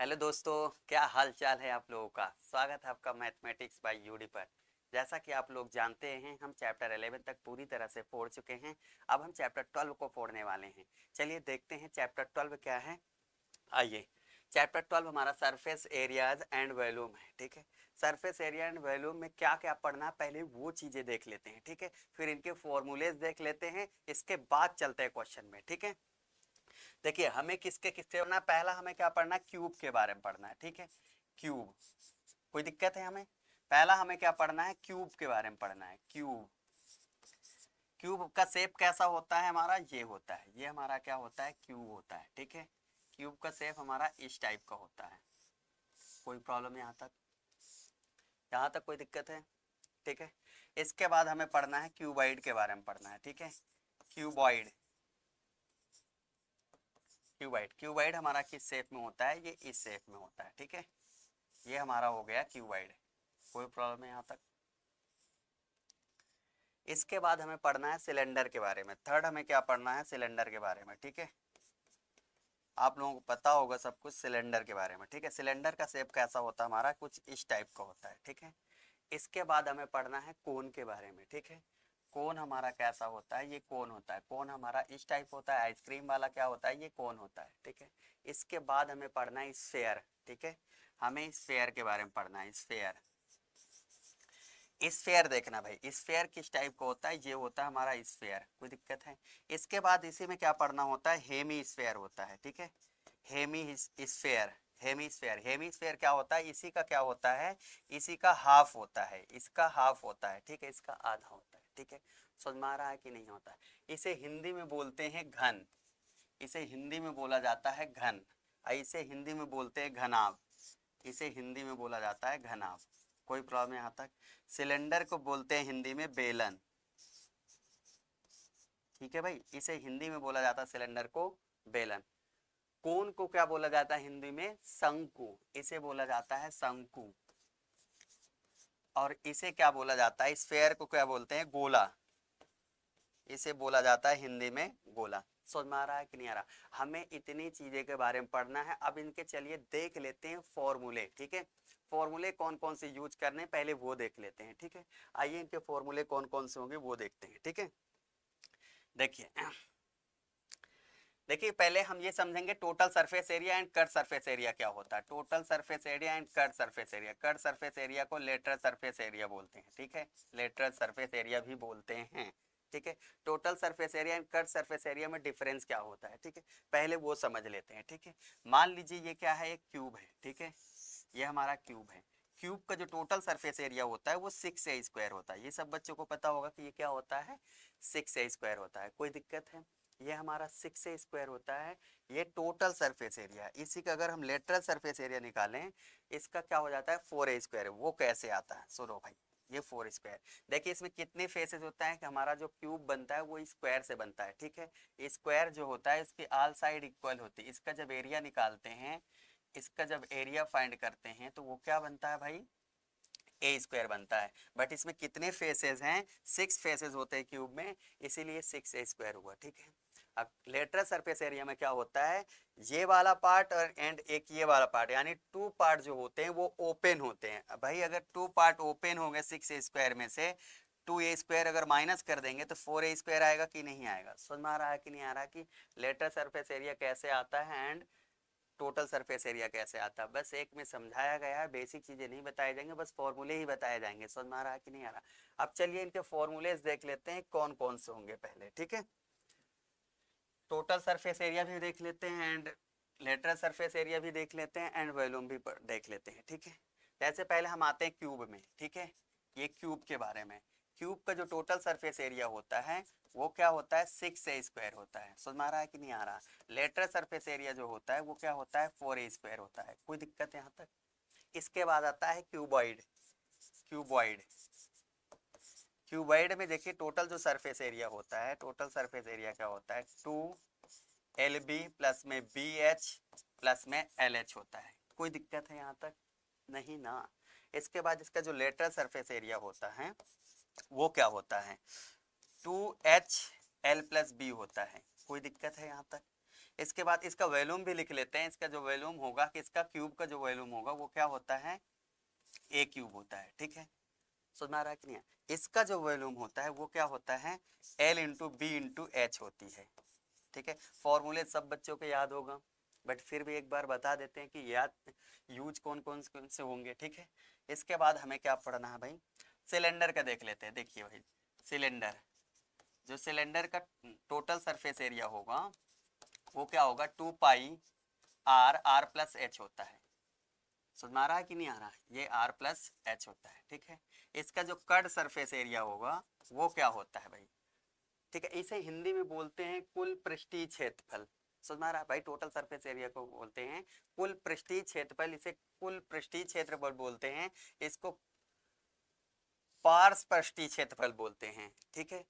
Hello दोस्तों, क्या हाल चाल है आप लोगों का। स्वागत है आपका मैथमेटिक्स बाय यूडी पर। जैसा कि आप लोग जानते हैं, हम चैप्टर 11 तक पूरी तरह से फोड़ चुके हैं। अब हम चैप्टर 12 को फोड़ने वाले हैं। चलिए देखते हैं चैप्टर 12 क्या है। आइए, चैप्टर 12 हमारा सरफेस एरियाज एंड वॉल्यूम है। ठीक है, सरफेस एरिया एंड वॉल्यूम में क्या क्या पढ़ना है, पहले वो चीजें देख लेते हैं। ठीक है, फिर इनके फॉर्मूलेज देख लेते हैं, इसके बाद चलते हैं क्वेश्चन में। ठीक है, देखिए हमें किसके किसके पढ़ना है। पहला हमें क्या पढ़ना है, क्यूब के बारे में पढ़ना है। ठीक है, क्यूब, कोई दिक्कत है हमें। पहला हमें क्या पढ़ना है, क्यूब के बारे में पढ़ना है। क्यूब, क्यूब का शेप कैसा होता है हमारा, ये होता है, ये हमारा क्या होता है, क्यूब होता है। ठीक है, क्यूब का शेप हमारा इस टाइप का होता है। कोई प्रॉब्लम यहाँ तक, यहाँ तक कोई दिक्कत है। ठीक है, इसके बाद हमें पढ़ना है क्यूबॉइड के बारे में पढ़ना है। ठीक है, क्यूबॉइड, क्यूबॉइड, क्यूबॉइड हमारा किस शेप में होता है, ये इस शेप में होता है। ठीक है, ये हमारा हो गया क्यूबॉइड। कोई प्रॉब्लम है यहाँ तक। इसके बाद हमें पढ़ना है सिलेंडर के बारे में। थर्ड हमें क्या पढ़ना है, सिलेंडर के बारे में। ठीक है, आप लोगों को पता होगा सब कुछ सिलेंडर के बारे में। ठीक है, सिलेंडर का शेप कैसा होता है हमारा, कुछ इस टाइप का होता है। ठीक है, इसके बाद हमें पढ़ना है कोन के बारे में। ठीक है, कोन हमारा कैसा होता है, ये कोन होता है। कोन हमारा इस टाइप होता है, आइसक्रीम वाला क्या होता है, ये कोन होता है। ठीक है, इसके बाद हमें पढ़ना है स्फेयर। ठीक है, हमें स्फेयर के बारे में पढ़ना है। स्फेयर, स्फेयर देखना भाई, स्फेयर किस टाइप का होता है, ये होता है हमारा स्फेयर। कोई दिक्कत है। इसके बाद इसी में क्या पढ़ना होता है, हेमी स्फेयर होता है। ठीक है, hemisphere, hemisphere, hemisphere क्या होता है, इसी का क्या होता है, इसी का हाफ होता है, इसका हाफ होता है। ठीक है, इसका आधा होता है। ठीक है, समझ में आ रहा है कि नहीं होता है। इसे हिंदी में बोलते हैं घन, इसे हिंदी में बोला जाता है घन। इसे हिंदी में बोलते हैं घनाभ, इसे हिंदी में बोला जाता है घनाभ। कोई प्रॉब्लम यहाँ तक। सिलेंडर को बोलते हैं हिंदी में बेलन। ठीक है भाई, इसे हिंदी में बोला जाता है सिलेंडर को बेलन। कोन को क्या बोला जाता है हिंदी में, शंकु, इसे बोला जाता है शंकु। और इसे क्या बोला जाता है, स्फेयर को क्या बोलते हैं, गोला, इसे बोला जाता है हिंदी में गोला। समझ में आ रहा है कि नहीं आ रहा। हमें इतनी चीजें के बारे में पढ़ना है। अब इनके चलिए देख लेते हैं फॉर्मूले। ठीक है, फॉर्मूले कौन कौन से यूज करने पहले वो देख लेते हैं। ठीक है, आइए इनके फॉर्मूले कौन कौन से होंगे वो देखते हैं। ठीक है, देखिए, देखिए पहले हम ये समझेंगे total surface area and cut surface area क्या होता है। Total surface area and cut surface area, cut surface area को लेटरल सरफेस एरिया बोलते हैं। ठीक है, लेटरल सरफेस एरिया भी बोलते हैं। ठीक है, total surface area and cut surface area में डिफरेंस क्या होता है, ठीक है, पहले वो समझ लेते हैं। ठीक है, मान लीजिए ये क्या है, एक क्यूब है। ठीक है, ये हमारा क्यूब है। क्यूब का जो टोटल सरफेस एरिया होता है वो 6a² होता है। ये सब बच्चों को पता होगा कि ये क्या होता है, 6a² होता है। कोई दिक्कत है, ये हमारा 6a² होता है। ये टोटल सरफेस एरिया है। इसी का अगर हम लेटरल सरफेस एरिया निकालें, इसका क्या हो जाता है, 4a²। वो कैसे आता है, सुनो भाई, ये 4²। देखिए इसमें कितने फेसेस होता है कि हमारा जो क्यूब बनता है वो स्क्वायर से बनता है। ठीक है, स्क्वायर जो होता है इसकी ऑल साइड इक्वल होती है। इसका जब एरिया निकालते हैं, इसका जब एरिया फाइंड करते हैं तो वो क्या बनता है भाई, a² बनता है। बट इसमें कितने फेसेस हैं, 6 फेसेस होते हैं क्यूब में, इसीलिए 6a² हुआ। ठीक है, अब लेटरल सरफेस एरिया में क्या होता है, ये वाला पार्ट और एंड एक ये वाला पार्ट, यानी 2 पार्ट जो होते हैं वो ओपन होते हैं। भाई अगर 2 पार्ट ओपन हो गए 6a² में से, 2a² अगर माइनस कर देंगे तो 4a² आएगा कि नहीं आएगा। समझ में आ रहा है कि नहीं आ रहा कि लेटरल सरफेस एरिया कैसे आता है एंड टोटल सरफेस एरिया कैसे आता है। बस एक में समझाया गया है, बेसिक चीजें नहीं बताई जाएंगे, बस फॉर्मूले ही बताए जाएंगे। समझ में आ रहा है कि नहीं आ रहा। अब चलिए इनके फॉर्मूलेज देख लेते हैं कौन कौन से होंगे पहले। ठीक है, टोटल सरफेस एरिया भी देख लेते हैं एंड लेटरल सरफेस एरिया भी देख लेते हैं एंड वॉल्यूम भी देख लेते हैं। ठीक है, जैसे पहले हम आते हैं क्यूब में। ठीक है, ये क्यूब के बारे में, क्यूब का जो टोटल सरफेस एरिया होता है वो क्या होता है, 6a² होता है। समझ में आ रहा है कि नहीं आ रहा। लेटरल सरफेस एरिया जो होता है वो क्या होता है, 4a² होता है। कोई दिक्कत है यहाँ तक। इसके बाद आता है क्यूबॉइड, क्यूबॉइड, क्यूबॉइड में देखिए टोटल जो सरफेस एरिया होता है, टोटल सरफेस एरिया क्या होता है, 2LB प्लस में BH प्लस में LH होता है। कोई दिक्कत है यहाँ तक, नहीं ना। इसके बाद इसका जो लेटरल सरफेस एरिया होता है वो क्या होता है, 2HL प्लस B होता है। कोई दिक्कत है यहाँ तक। इसके बाद इसका वॉल्यूम भी लिख लेते हैं। इसका जो वॉल्यूम होगा कि इसका क्यूब का जो वॉल्यूम होगा वो क्या होता है, ए क्यूब होता है। ठीक है, समझ में आ रहा है कि नहीं? इसका जो वॉल्यूम होता है वो क्या होता है, l into b into h होती है। ठीक है, फॉर्मूले सब बच्चों को याद होगा, बट फिर भी एक बार बता देते हैं कि याद यूज कौन कौन से होंगे। ठीक है, इसके बाद हमें क्या पढ़ना है भाई, सिलेंडर का देख लेते हैं। देखिए भाई, सिलेंडर, जो सिलेंडर का टोटल सरफेस एरिया होगा वो क्या होगा, 2 pi are, are plus H होता है। समझ में आ रहा है कि नहीं आ रहा है, ये आर प्लस एच होता है। ठीक है, इसका जो कट सरफेस एरिया होगा वो क्या होता है भाई, ठीक है, इसे हिंदी में बोलते हैं कुल पृष्ठीय क्षेत्रफल। समझ में आ रहा है भाई, टोटल सरफेस एरिया को बोलते हैं कुल पृष्ठीय क्षेत्रफल, इसे कुल पृष्ठीय क्षेत्रफल बोलते हैं, इसको पार्श्वपृष्ठीय क्षेत्रफल बोलते हैं। ठीक है,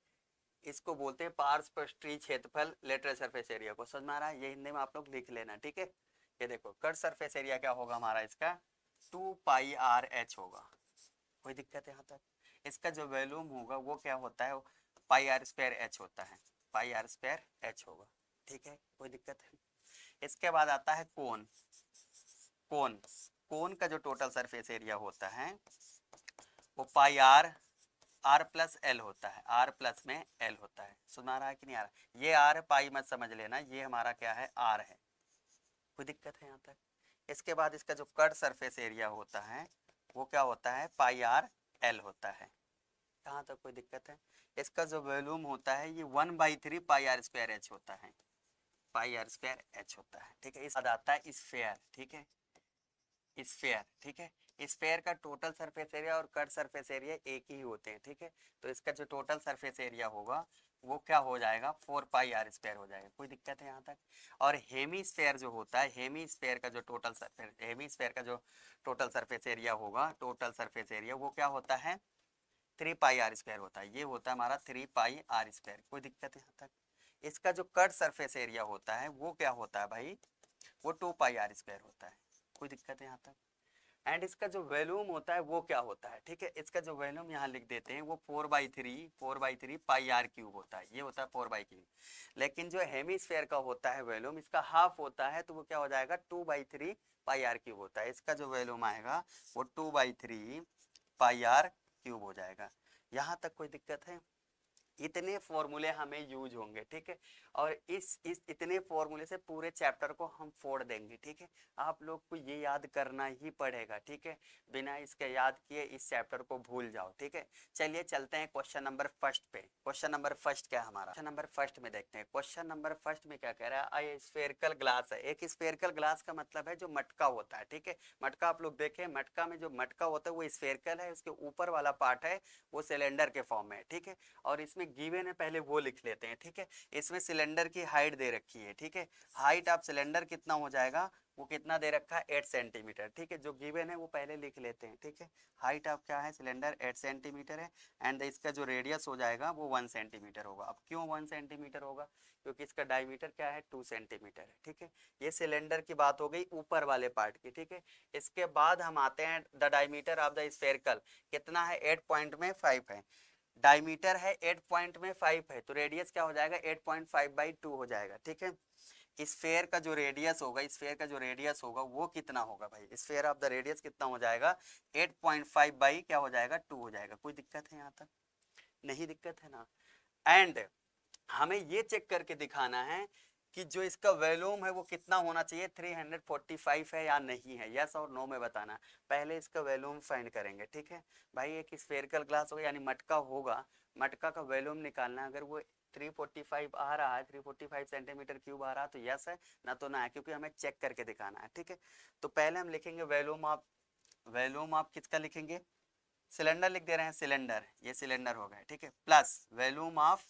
इसको बोलते हैं पार्श्वपृष्ठीय क्षेत्रफल लेटरल सरफेस एरिया को। समझ में आ रहा है, ये हिंदी में आप लोग लिख लेना। ठीक है, ये देखो कट सरफेस एरिया क्या होगा हमारा, इसका 2 पाई आर एच होगा। कोई दिक्कत है यहाँ तक? इसका जो वॉल्यूम होगा वो क्या होता है, पाई आर स्क्वायर एच होता है, पाई आर स्क्वायर एच होगा। ठीक है, कोई दिक्कत है? इसके बाद आता है कोन। कोन, कोन का जो टोटल सरफेस एरिया होता है वो पाई आर, आर प्लस एल होता है, आर प्लस में एल होता है। सुना रहा है कि नहीं आ रहा? ये आर पाई मत समझ लेना, ये हमारा क्या है, आर है। कोई दिक्कत है यहाँ तक? इसके बाद इसका जो कट सरफेस एरिया होता है वो क्या होता है, पाई आर एल होता है। यहाँ तक कोई दिक्कत है? इसका जो वॉल्यूम होता है ये 1/3 पाई आर स्क्वायर एच होता है, पाई आर स्क्वायर एच होता है। ठीक है, इस बाद आता है स्फेयर। ठीक है, स्फेयर। ठीक है, स्फेयर का टोटल सरफेस एरिया और कट सरफेस एरिया एक ही होते हैं। ठीक है, तो इसका जो टोटल सरफेस एरिया होगा वो क्या हो जाएगा, 4 पाई आर स्क्वायर हो जाएगा। कोई दिक्कत है यहाँ तक? और हेमी स्फेयर जो होता है, हेमी स्फेयर का जो टोटल सरफेस, हेमी स्फेयर का जो टोटल सरफेस एरिया होगा, टोटल सरफेस एरिया वो क्या होता है, 3 पाई आर स्क्वायर होता है। ये होता है हमारा 3 पाई आर स्क्वायर। कोई दिक्कत है यहाँ तक? इसका जो कट सरफेस एरिया होता है वो क्या होता है भाई, वो 2 पाई आर स्क्वायर होता है। कोई दिक्कत है यहाँ तक? एंड इसका जो वॉल्यूम होता है वो क्या होता है, ठीक है, इसका जो वॉल्यूम यहाँ लिख देते हैं वो 4/3 पाई आर क्यूब होता है। ये होता है 4/3। लेकिन जो हेमीस्फेयर का होता है वॉल्यूम, इसका हाफ होता है, तो वो क्या हो जाएगा, 2/3 पाई आर क्यूब होता है। इसका जो वॉल्यूम आएगा वो 2/3 पाई आर क्यूब हो जाएगा। यहाँ तक कोई दिक्कत है? इतने फॉर्मूले हमें यूज होंगे। ठीक है, और इस इतने फॉर्मूले से पूरे चैप्टर को हम फोड़ देंगे। ठीक है, आप लोग को ये याद करना ही पड़ेगा। ठीक है, बिना इसके याद किए इस चैप्टर को भूल जाओ। ठीक है, चलिए चलते हैं क्वेश्चन नंबर फर्स्ट पे। क्वेश्चन नंबर फर्स्ट क्या है हमारा, क्वेश्चन नंबर फर्स्ट में देखते हैं। क्वेश्चन नंबर फर्स्ट में क्या कह रहा है, स्फेरिकल ग्लास है। एक स्फेरिकल ग्लास का मतलब है जो मटका होता है। ठीक है, मटका आप लोग देखें, मटका में जो मटका होता है वो स्फेरिकल है, उसके ऊपर वाला पार्ट है वो सिलेंडर के फॉर्म में है। ठीक है, और इसमें गिवन है, पहले वो लिख लेते हैं। ठीक है, इसमें सिलेंडर की हाइट दे रखी है। ठीक है, हाइट ऑफ सिलेंडर कितना हो जाएगा, वो कितना दे रखा है, 8 सेंटीमीटर। ठीक है, जो गिवन है वो पहले लिख लेते हैं। ठीक है, हाइट ऑफ क्या है, सिलेंडर 8 सेंटीमीटर है, एंड इसका जो रेडियस हो जाएगा वो 1 सेंटीमीटर होगा। अब क्यों 1 सेंटीमीटर होगा, क्योंकि इसका डायमीटर क्या है, 2 सेंटीमीटर है। ठीक है, ये सिलेंडर की बात हो गई ऊपर वाले पार्ट की। ठीक है, इसके बाद हम आते हैं the diameter of the spherical कितना है, 8.5 है। डायमीटर है 8.5 है, तो रेडियस क्या हो जाएगा, 8.5/2 हो जाएगा। ठीक है, स्फेयर का जो रेडियस होगा, स्फेयर का जो रेडियस होगा वो कितना होगा भाई, स्फेयर ऑफ द रेडियस कितना हो जाएगा, 8.5 बाई क्या हो जाएगा, 2 हो जाएगा। कोई दिक्कत है यहाँ तक? नहीं दिक्कत है ना? एंड हमें ये चेक करके दिखाना है कि जो इसका वॉल्यूम है वो कितना होना चाहिए, 345 है या नहीं है, यस और नो में बताना। पहले इसका वॉल्यूम फाइंड करेंगे। ठीक है भाई, एक स्फेरिकल ग्लास होगा यानी मटका होगा, मटका का वॉल्यूम निकालना। अगर वो 345 आ रहा है, 345 सेंटीमीटर क्यूब आ रहा है तो यस है, ना तो ना है, क्योंकि हमें चेक करके दिखाना है। ठीक है, तो पहले हम लिखेंगे वॉल्यूम ऑफ किसका लिखेंगे, सिलेंडर लिख दे रहे हैं, सिलेंडर, ये सिलेंडर हो गया। ठीक है, प्लस वॉल्यूम ऑफ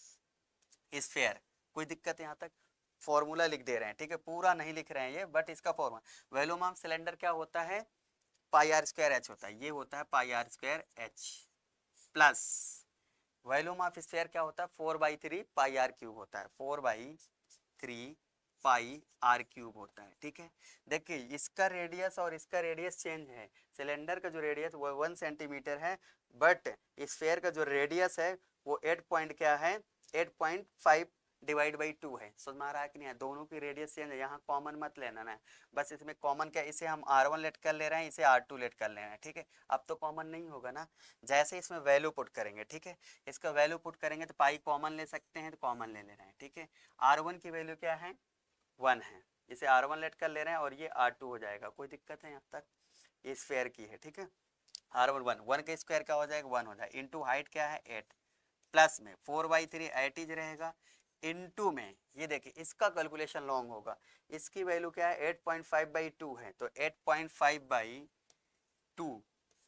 स्फेयर। कोई दिक्कत है यहाँ तक? फॉर्मूला लिख दे रहे हैं। ठीक है, पूरा नहीं लिख रहे हैं ये, बट इसका फॉर्मूला वॉल्यूम ऑफ सिलेंडर क्या होता है, पाई आर स्क्वायर एच होता है। ये होता है pi r square h, plus volume of sphere क्या होता है, 4/3 पाई आर क्यूब होता है, 4/3 पाई आर क्यूब होता है। ठीक है, देखिए इसका रेडियस और इसका रेडियस चेंज है। सिलेंडर का जो रेडियस वो 1 सेंटीमीटर है, बट स्फेयर का जो रेडियस है वो 8 पॉइंट क्या है, 8.5 डिवाइड बाई 2 है, समझ में आ रहा है कि नहीं है? दोनों की रेडियस चेंज है, यहाँ कॉमन मत लेना ना, बस इसमें कॉमन क्या, इसे हम R1 लेट कर ले रहे हैं, इसे R2 लेट कर ले रहे हैं, ठीक है। अब तो कॉमन नहीं होगा ना, जैसे इसमें वैल्यू पुट करेंगे, ठीक है, इसका वैल्यू पुट करेंगे तो पाई कॉमन ले सकते हैं, तो कॉमन ले रहे हैं, ठीक है। R1 की वैल्यू क्या है, 1 है, इसे R1 लेट कर ले रहे हैं और ये R2 हो जाएगा, कोई दिक्कत है यहाँ तक? ये स्क्वायर की है, ठीक है। R1 1, 1 का स्क्वायर क्या हो जाएगा, 1 हो जाएगा, इंटू हाइट क्या है 8, प्लस में 4/3 एट इज रहेगा, इनटू में ये देखिए इसका कैलकुलेशन लॉन्ग होगा, इसकी वैल्यू क्या है 8.5/2 है, तो 8.5/2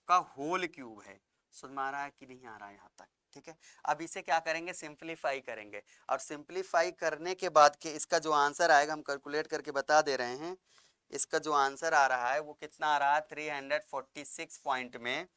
का होल क्यूब है, समझ में आ रहा है कि नहीं आ रहा है यहाँ तक? ठीक है। अब इसे क्या करेंगे, सिंप्लीफाई करेंगे, और सिंप्लीफाई करने के बाद के इसका जो आंसर आएगा हम कैलकुलेट करके बता दे रहे हैं, इसका जो आंसर आ रहा है वो कितना आ रहा है, 346 पॉइंट में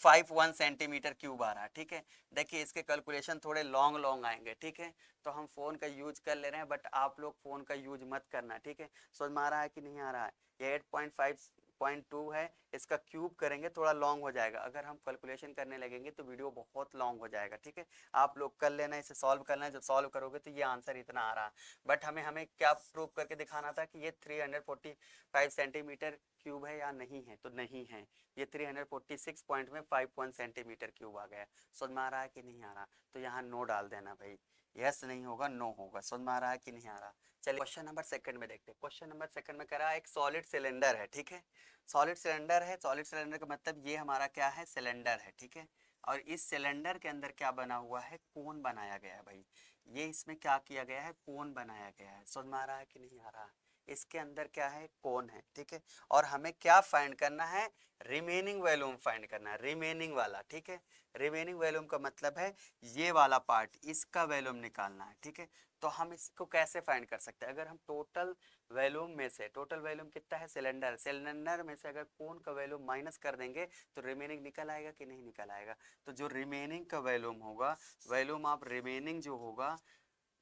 51 सेंटीमीटर क्यूब आ रहा है, ठीक है। देखिए इसके कैलकुलेशन थोड़े लॉन्ग लॉन्ग आएंगे, ठीक है, तो हम फोन का यूज कर ले रहे हैं, बट आप लोग फोन का यूज मत करना, ठीक है। समझ में आ रहा है कि नहीं आ रहा है? ये 8.5.2 है, इसका क्यूब करेंगे थोड़ा लॉन्ग हो जाएगा, अगर हम कैलकुलेशन करने लगेंगे तो वीडियो बहुत लॉन्ग हो जाएगा, ठीक है। आप लोग कर लेना, इसे सॉल्व करना, जब सॉल्व करोगे तो ये आंसर इतना आ रहा है, बट हमें क्या प्रूव करके दिखाना था कि ये 345 सेंटीमीटर क्यूब है या नहीं है, तो नहीं है, ये 346 पॉइंट में 51 सेंटीमीटर क्यूब आ गया। समझ में आ रहा है कि नहीं आ रहा? तो यहाँ नो डाल देना भाई, यस नहीं होगा नो होगा, समझ में आ रहा है कि नहीं आ रहा? चलिए क्वेश्चन नंबर सेकंड में देखते हैं। क्वेश्चन नंबर सेकंड में कह रहा है एक सॉलिड सिलेंडर है, ठीक है, सॉलिड सिलेंडर है, सॉलिड सिलेंडर का मतलब ये हमारा क्या है, सिलेंडर है, ठीक है। और इस सिलेंडर के अंदर क्या बना हुआ है, कोन बनाया गया है भाई, ये इसमें क्या किया गया है, कोन बनाया गया है, समझ में आ रहा है कि नहीं आ रहा? इसके अंदर क्या है, कोन है, ठीक है। और हमें क्या फाइंड करना है, रिमेनिंग वॉल्यूम फाइंड करना है, रिमेनिंग वाला, ठीक है। रिमेनिंग वॉल्यूम का मतलब है ये वाला पार्ट, इसका वॉल्यूम निकालना है, ठीक है। तो हम इसको कैसे फाइंड कर सकते हैं, अगर हम टोटल वॉल्यूम में से, टोटल वॉल्यूम कितना है सिलेंडर, सिलेंडर में से अगर कोन का वॉल्यूम माइनस कर देंगे तो रिमेनिंग निकल आएगा कि नहीं निकल आएगा? तो जो रिमेनिंग का वॉल्यूम होगा, वॉल्यूम ऑफ रिमेनिंग जो होगा,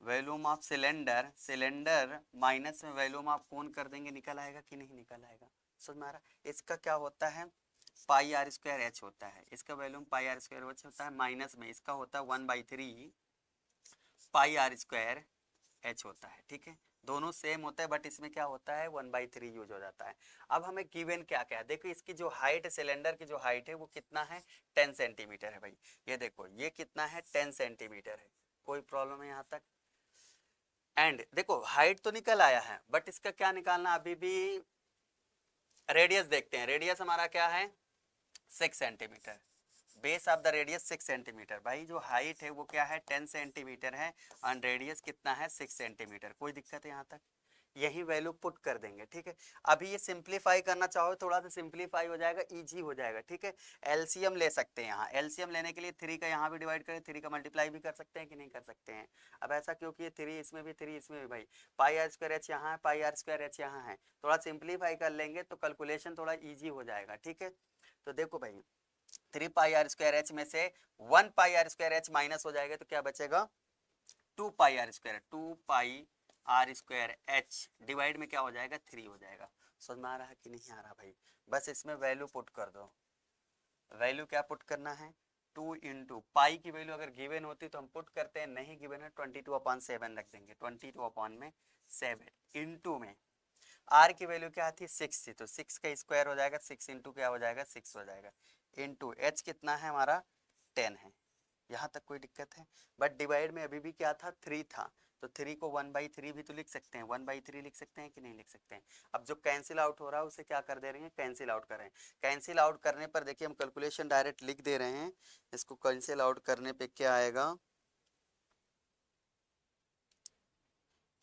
volume of cylinder, cylinder minus में वॉल्यूम ऑफ कोन कर देंगे, निकल आएगा कि नहीं निकल आएगा? समझ में आ रहा? इसका क्या होता है, पाई आर स्क्वायर एच होता है, इसका volume pi r square h होता है, माइनस में इसका होता है 1/3 पाई आर स्क्वायर एच होता है, ठीक है। दोनों सेम होता है, बट इसमें क्या होता है 1/3 यूज हो जाता है। अब हमें गिवन क्या क्या है, देखो इसकी जो हाइट, सिलेंडर की जो हाइट है वो कितना है, 10 सेंटीमीटर है भाई, ये देखो ये कितना है, 10 सेंटीमीटर है, कोई प्रॉब्लम है यहाँ तक? एंड देखो हाइट तो निकल आया है, बट इसका क्या निकालना, अभी भी रेडियस देखते हैं, रेडियस हमारा क्या है 6 centimetre, base of the radius 6 centimetre, भाई जो हाइट है वो क्या है 10 सेंटीमीटर है, और रेडियस कितना है 6 सेंटीमीटर, कोई दिक्कत है यहाँ तक? यही वैल्यू पुट कर देंगे, ठीक है। अभी ये सिंप्लीफाई करना चाहो थोड़ा सा सिंप्लीफाई हो जाएगा, इजी हो जाएगा, ठीक है। एलसीएम ले सकते हैं, यहाँ एलसीएम लेने के लिए 3 का यहाँ भी डिवाइड करें, 3 का मल्टीप्लाई भी कर सकते हैं कि नहीं कर सकते हैं? अब ऐसा क्योंकि ये 3 इसमें भी 3 इसमें भी, भाई पाई आर स्क्वायर एच यहाँ है, पाई आर स्क्वायर एच यहाँ है, थोड़ा सिंप्लीफाई कर लेंगे तो कैलकुलेशन थोड़ा ईजी हो जाएगा, ठीक है। तो देखो भाई 3 पाई आर स्क्वायर एच में से 1 pi r square h minus हो जाएगा, तो क्या बचेगा 2 pi r square, 2 pi r square h divide में क्या हो जाएगा 3 हो जाएगा। समझ में आ रहा है कि नहीं आ रहा भाई? बस इसमें वैल्यू पुट कर दो, वैल्यू क्या पुट करना है, 2 इंटू पाई की वैल्यू अगर गिवन होती तो हम पुट करते हैं, नहीं गिवन है 22/7 रख देंगे, 22/7 इंटू में आर की वैल्यू क्या थी 6 थी, तो 6 का स्क्वायर हो जाएगा, 6 इंटू क्या हो जाएगा 6 हो जाएगा, इंटू एच कितना है हमारा 10 है, यहाँ तक कोई दिक्कत है? बट डिवाइड में अभी भी क्या था 3 था, तो 3 को 1/3 भी तो लिख सकते हैं, 1/3 लिख सकते हैं कि नहीं लिख सकते हैं? अब जो कैंसिल आउट हो रहा है उसे क्या कर दे रहे हैं, कैंसिल आउट कर रहे हैं। कैंसिल आउट करने पर देखिए हम कैलकुलेशन डायरेक्ट लिख दे रहे हैं, इसको कैंसिल आउट करने पे क्या आएगा,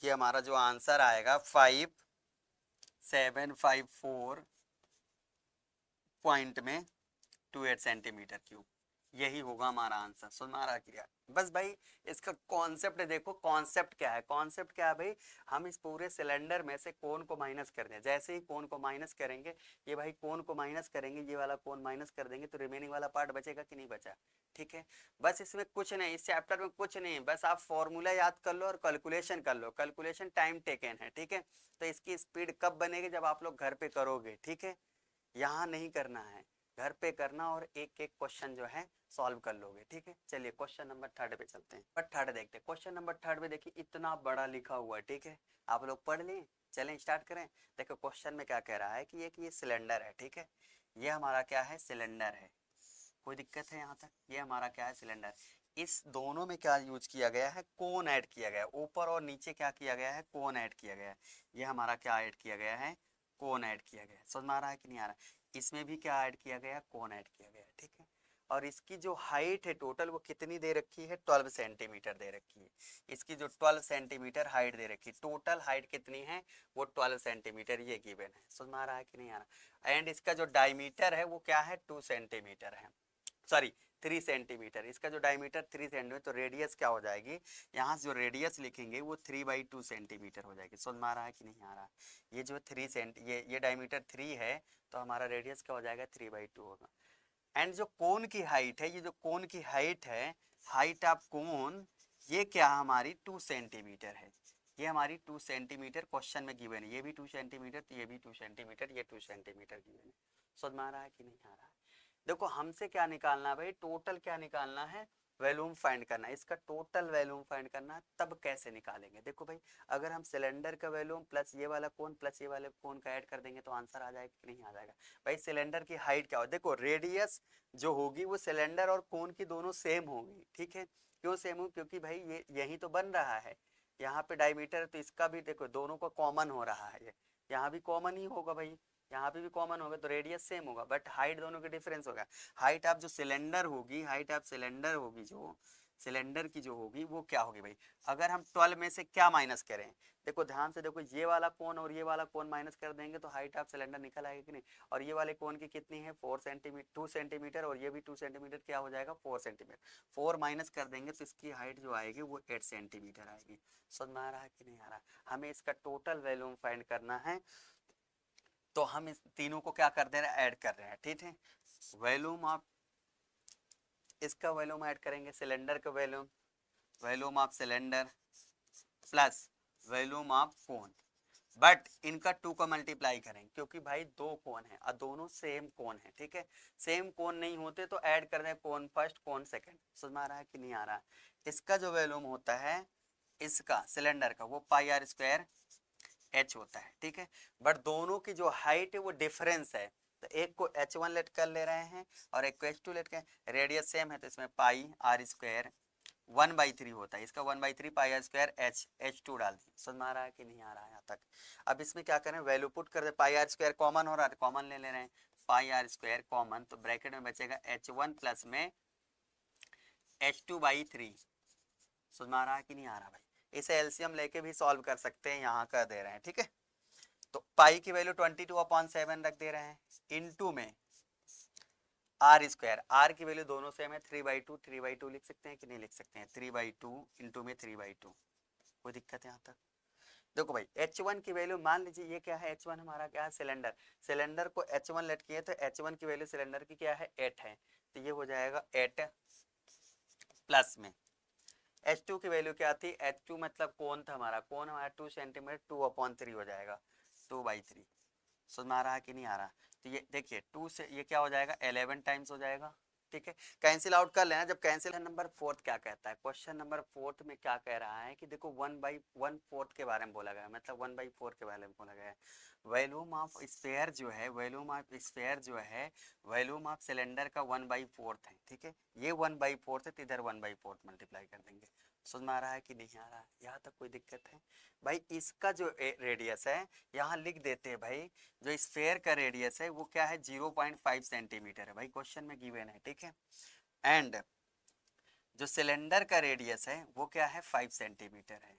कि हमारा जो आंसर आएगा 5754 पॉइंट में 28 सेंटीमीटर क्यूब, यही होगा हमारा आंसर। समझ में आ रहा क्या? बस भाई इसका कॉन्सेप्ट देखो, कॉन्सेप्ट क्या है, कॉन्सेप्ट क्या है भाई, हम इस पूरे सिलेंडर में से कोन को माइनस कर दें, जैसे ही कोन को माइनस करेंगे, ये भाई कोन को माइनस करेंगे, ये वाला कोन माइनस कर देंगे तो रिमेनिंग वाला पार्ट बचेगा कि नहीं बचा, ठीक है। बस इसमें कुछ नहीं, इस चैप्टर में कुछ नहीं, बस आप फॉर्मूला याद कर लो और कैलकुलेशन कर लो, कैलकुलेशन टाइम टेकन है, ठीक है। तो इसकी स्पीड कब बनेगी, जब आप लोग घर पे करोगे, ठीक है, यहाँ नहीं करना है, घर पे करना और एक एक क्वेश्चन जो है सॉल्व कर लोगे, ठीक है। चलिए क्वेश्चन नंबर 3 पे चलते हैं। पर 3 देखते हैं। क्वेश्चन नंबर 3 पे देखिए इतना बड़ा लिखा हुआ है, ठीक है। आप लोग पढ़ लें, चलें स्टार्ट करें। देखो क्वेश्चन में क्या कह रहा है कि ये सिलेंडर है, ठीक है। ये हमारा क्या है, सिलेंडर है। कोई दिक्कत है यहाँ तक? ये हमारा क्या है, सिलेंडर। इस दोनों में क्या यूज किया गया है, कोन ऐड किया गया है। ऊपर और नीचे क्या किया गया है, कोन ऐड किया गया है। ये हमारा क्या ऐड किया गया है, कोन ऐड किया गया है। समझ में आ रहा है कि नहीं आ रहा है? इसमें भी क्या ऐड किया गया है, कोन ऐड किया गया है, ठीक है। और इसकी जो हाइट है टोटल वो कितनी दे रखी है, 12 सेंटीमीटर दे रखी है। इसकी जो 12 सेंटीमीटर हाइट दे रखी है, टोटल हाइट कितनी है, वो 12 सेंटीमीटर ये गिवन है। समझ में आ रहा है कि नहीं आ रहा? एंड इसका जो डायमीटर है वो क्या है, 2 सेंटीमीटर है, सॉरी 3 सेंटीमीटर। इसका जो डायमीटर 3 सेंटीमीटर, तो रेडियस क्या हो जाएगी, यहाँ से जो रेडियस लिखेंगे वो 3/2 सेंटीमीटर हो जाएगी। समझ में आ रहा है कि नहीं आ रहा है? ये जो 3 सेंट ये डायमीटर 3 है, तो हमारा रेडियस क्या हो जाएगा, 3/2 होगा। एंड जो कोन की हाइट है, ये जो कोन की हाइट है, हाइट ऑफ कोन, ये क्या हमारी 2 सेंटीमीटर है। ये हमारी 2 सेंटीमीटर क्वेश्चन में गिवन है। ये भी 2 सेंटीमीटर, तो ये भी 2 सेंटीमीटर, ये 2 सेंटीमीटर गिवन है। समझ में आ रहा है कि नहीं आ रहा है? देखो हमसे क्या निकालना है भाई, टोटल क्या निकालना है, वॉल्यूम फाइंड करना है। इसका टोटल वॉल्यूम फाइंड करना है। तब कैसे निकालेंगे, देखो भाई, अगर हम सिलेंडर का वॉल्यूम प्लस ये वाला कोन प्लस ये वाले कोन का ऐड कर देंगे तो आंसर आ जाएगा कि नहीं आ जाएगा? भाई सिलेंडर की हाइट क्या हो, देखो रेडियस जो होगी वो सिलेंडर और कोन की दोनों सेम होगी, ठीक है। क्यों सेम हो, क्योंकि भाई ये यही तो बन रहा है। यहाँ पे डायमीटर है तो इसका भी देखो दोनों का कॉमन हो रहा है, ये यहाँ भी कॉमन ही होगा भाई, यहाँ पे भी कॉमन होगा, तो रेडियस सेम होगा, बट हाइट दोनों के डिफरेंस होगा। हाइट ऑफ जो सिलेंडर होगी, हाइट ऑफ सिलेंडर होगी, जो सिलेंडर की जो होगी वो क्या होगी भाई, अगर हम 12 में से क्या माइनस करें, देखो ध्यान से देखो, ये वाला कोण और ये वाला कोण माइनस कर देंगे तो हाइट ऑफ सिलेंडर निकल आएगी कि नहीं। और ये वाले कोण की कितनी है, 4 सेंटीमीटर, 2 सेंटीमीटर, और ये भी 2 सेंटीमीटर, क्या हो जाएगा 4 सेंटीमीटर। 4 माइनस कर देंगे तो इसकी हाइट जो आएगी वो 8 सेंटीमीटर आएगी। समझ में आ रहा है कि नहीं आ रहा? हमें इसका टोटल वॉल्यूम फाइंड करना है, तो हम इस तीनों को क्या कर दे रहे हैं, ऐड कर रहे हैं, ठीक है। वॉल्यूम ऑफ, इसका वॉल्यूम ऐड करेंगे, सिलेंडर का volume, volume of cylinder plus volume of cone, but इनका 2 का मल्टीप्लाई करेंगे, क्योंकि भाई दो कोन है और दोनों सेम कोन है, ठीक है। सेम कोन नहीं होते तो ऐड कर दें, कोन फर्स्ट कोन सेकंड। समझ में आ रहा है कि नहीं आ रहा है? इसका जो वॉल्यूम होता है, इसका सिलेंडर का, वो पाई आर स्क्वायर एच होता है, ठीक है। बट दोनों की जो हाइट है वो डिफरेंस है, तो एक को h1 लेट कर ले रहे हैं और एक को h2 लेट कर, रेडियस सेम है तो इसमें पाई आर स्क्वायर 1/3 होता है, इसका 1/3 पाई आर स्क्वायर h2 डाल दी। समझ में आ रहा है कि नहीं आ रहा है यहाँ तक? अब इसमें क्या करें, वैल्यू पुट कर दे, पाई आर स्क्वायर कॉमन हो रहा है, कॉमन ले ले रहे हैं, पाई आर स्क्वायर कॉमन, तो ब्रैकेट में बचेगा h1 प्लस में h2/3। समझ में आ रहा है कि नहीं आ रहा भाई? इसे एलसीएम लेके भी सॉल्व कर सकते हैं, यहाँ कर दे रहे हैं, ठीक है। तो पाई की वैल्यू 22/7 रख दे रहे हैं, इनटू में आर स्क्वायर, आर की वैल्यू दोनों सेम है, 3/2, 3/2 लिख सकते हैं कि नहीं लिख सकते हैं, 3/2 इंटू में 3/2। कोई दिक्कत है यहाँ तक? देखो भाई H1 की वैल्यू, मान लीजिए ये क्या है, H1 हमारा क्या है, सिलेंडर, सिलेंडर को H1 लेट किए तो H1 की वैल्यू सिलेंडर की क्या है, 8 है, तो ये हो जाएगा 8 प्लस में H2 की वैल्यू क्या थी, H2 मतलब कोण था हमारा, कोण हमारा 2 सेंटीमीटर, 2/3 हो जाएगा, 2/3। समझ में आ रहा है कि नहीं आ रहा? तो ये देखिए 2 से ये क्या हो जाएगा, 11 टाइम्स हो जाएगा, ठीक है। कैंसिल आउट कर लेना, जब कैंसिल, नंबर 4 क्या कहता है, क्वेश्चन नंबर 4 में क्या कह रहा है कि देखो 1/1/4 के बारे में बोला गया है, मतलब 1/4 के बारे में बोला गया है। वॉल्यूम ऑफ स्फीयर जो है, वॉल्यूम ऑफ स्फीयर जो है, वॉल्यूम ऑफ सिलेंडर का 1/4 है, ठीक है। ये 1/4 है तो इधर 1/4 मल्टीप्लाई कर देंगे। समझ में आ रहा है कि नहीं आ रहा है? यहाँ तक कोई दिक्कत है भाई? इसका जो रेडियस है यहाँ लिख देते हैं भाई, जो स्फेयर का रेडियस है वो क्या है, 0.5 सेंटीमीटर है भाई, क्वेश्चन में गिवन है, ठीक है। एंड जो सिलेंडर का रेडियस है वो क्या है, 5 सेंटीमीटर है,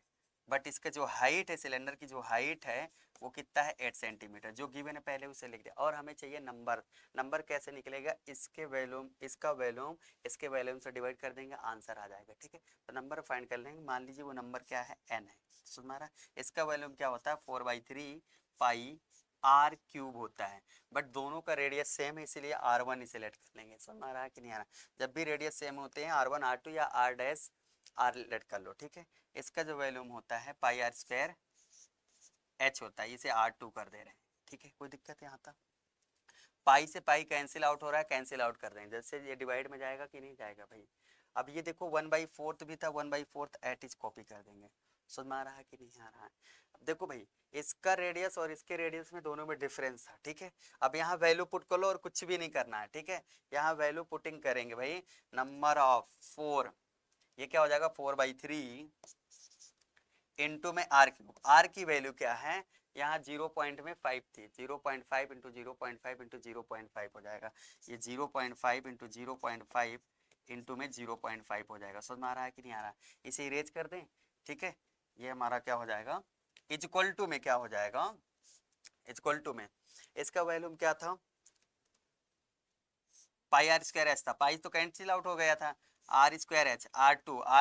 बट इसका जो हाइट है, सिलेंडर की जो हाइट है वो कितना है, 8 सेंटीमीटर, जो गिवन है पहले उसे लिख दिया। और हमें चाहिए नंबर, नंबर कैसे निकलेगा, इसके वॉल्यूम, इसका वॉल्यूम इसके वॉल्यूम से डिवाइड कर देंगे, आंसर आ जाएगा, ठीक है। तो नंबर फाइंड कर लेंगे, मान लीजिए वो नंबर क्या है, n है, समझ में आ रहा है? इसका वॉल्यूम क्या होता है, 4/3 पाई आर क्यूब होता है, बट दोनों का रेडियस सेम है इसीलिए R1 ही सिलेक्ट कर लेंगे। समझ में आ रहा है कि नहीं आ रहा? जब भी रेडियस सेम होते हैं, R1 R2 या R डैश R लेट कर लो, ठीक है। इसका जो वॉल्यूम होता है पाई आर स्क्वायर एच होता है, इसे R2 कर दे रहे हैं, ठीक है। कोई दिक्कत है यहाँ तक? पाई से पाई कैंसिल आउट हो रहा है, कैंसिल आउट कर देंगे, जैसे ये डिवाइड में जाएगा कि नहीं जाएगा भाई। अब ये देखो 1/4 भी था, 1/4 एट इज कॉपी कर देंगे। समझ में आ रहा है कि नहीं आ रहा है। अब देखो भाई इसका रेडियस और इसके रेडियस में दोनों में डिफरेंस था, ठीक है। अब यहाँ वैल्यू पुट कर लो और कुछ भी नहीं करना है, ठीक है। यहाँ वैल्यू पुटिंग करेंगे भाई, नंबर ऑफ 4, ये क्या हो जाएगा 4/3 इंटू में आर क्यूब। आर की वैल्यू क्या है, यहाँ 0.5 थी, 0.5 इंटू 0.5 इंटू 0.5 हो जाएगा। ये 0.5 इंटू 0.5 इंटू में 0.5 हो जाएगा। समझ में आ रहा है कि नहीं आ रहा है। इसे इरेज कर दें, ठीक है। ये हमारा क्या हो जाएगा, इक्वल टू में क्या हो जाएगा, इक्वल टू में इसका वैल्यूम क्या था, पाई आर स्क्वायर एच था, पाई तो कैंसिल आउट हो गया था, r square h r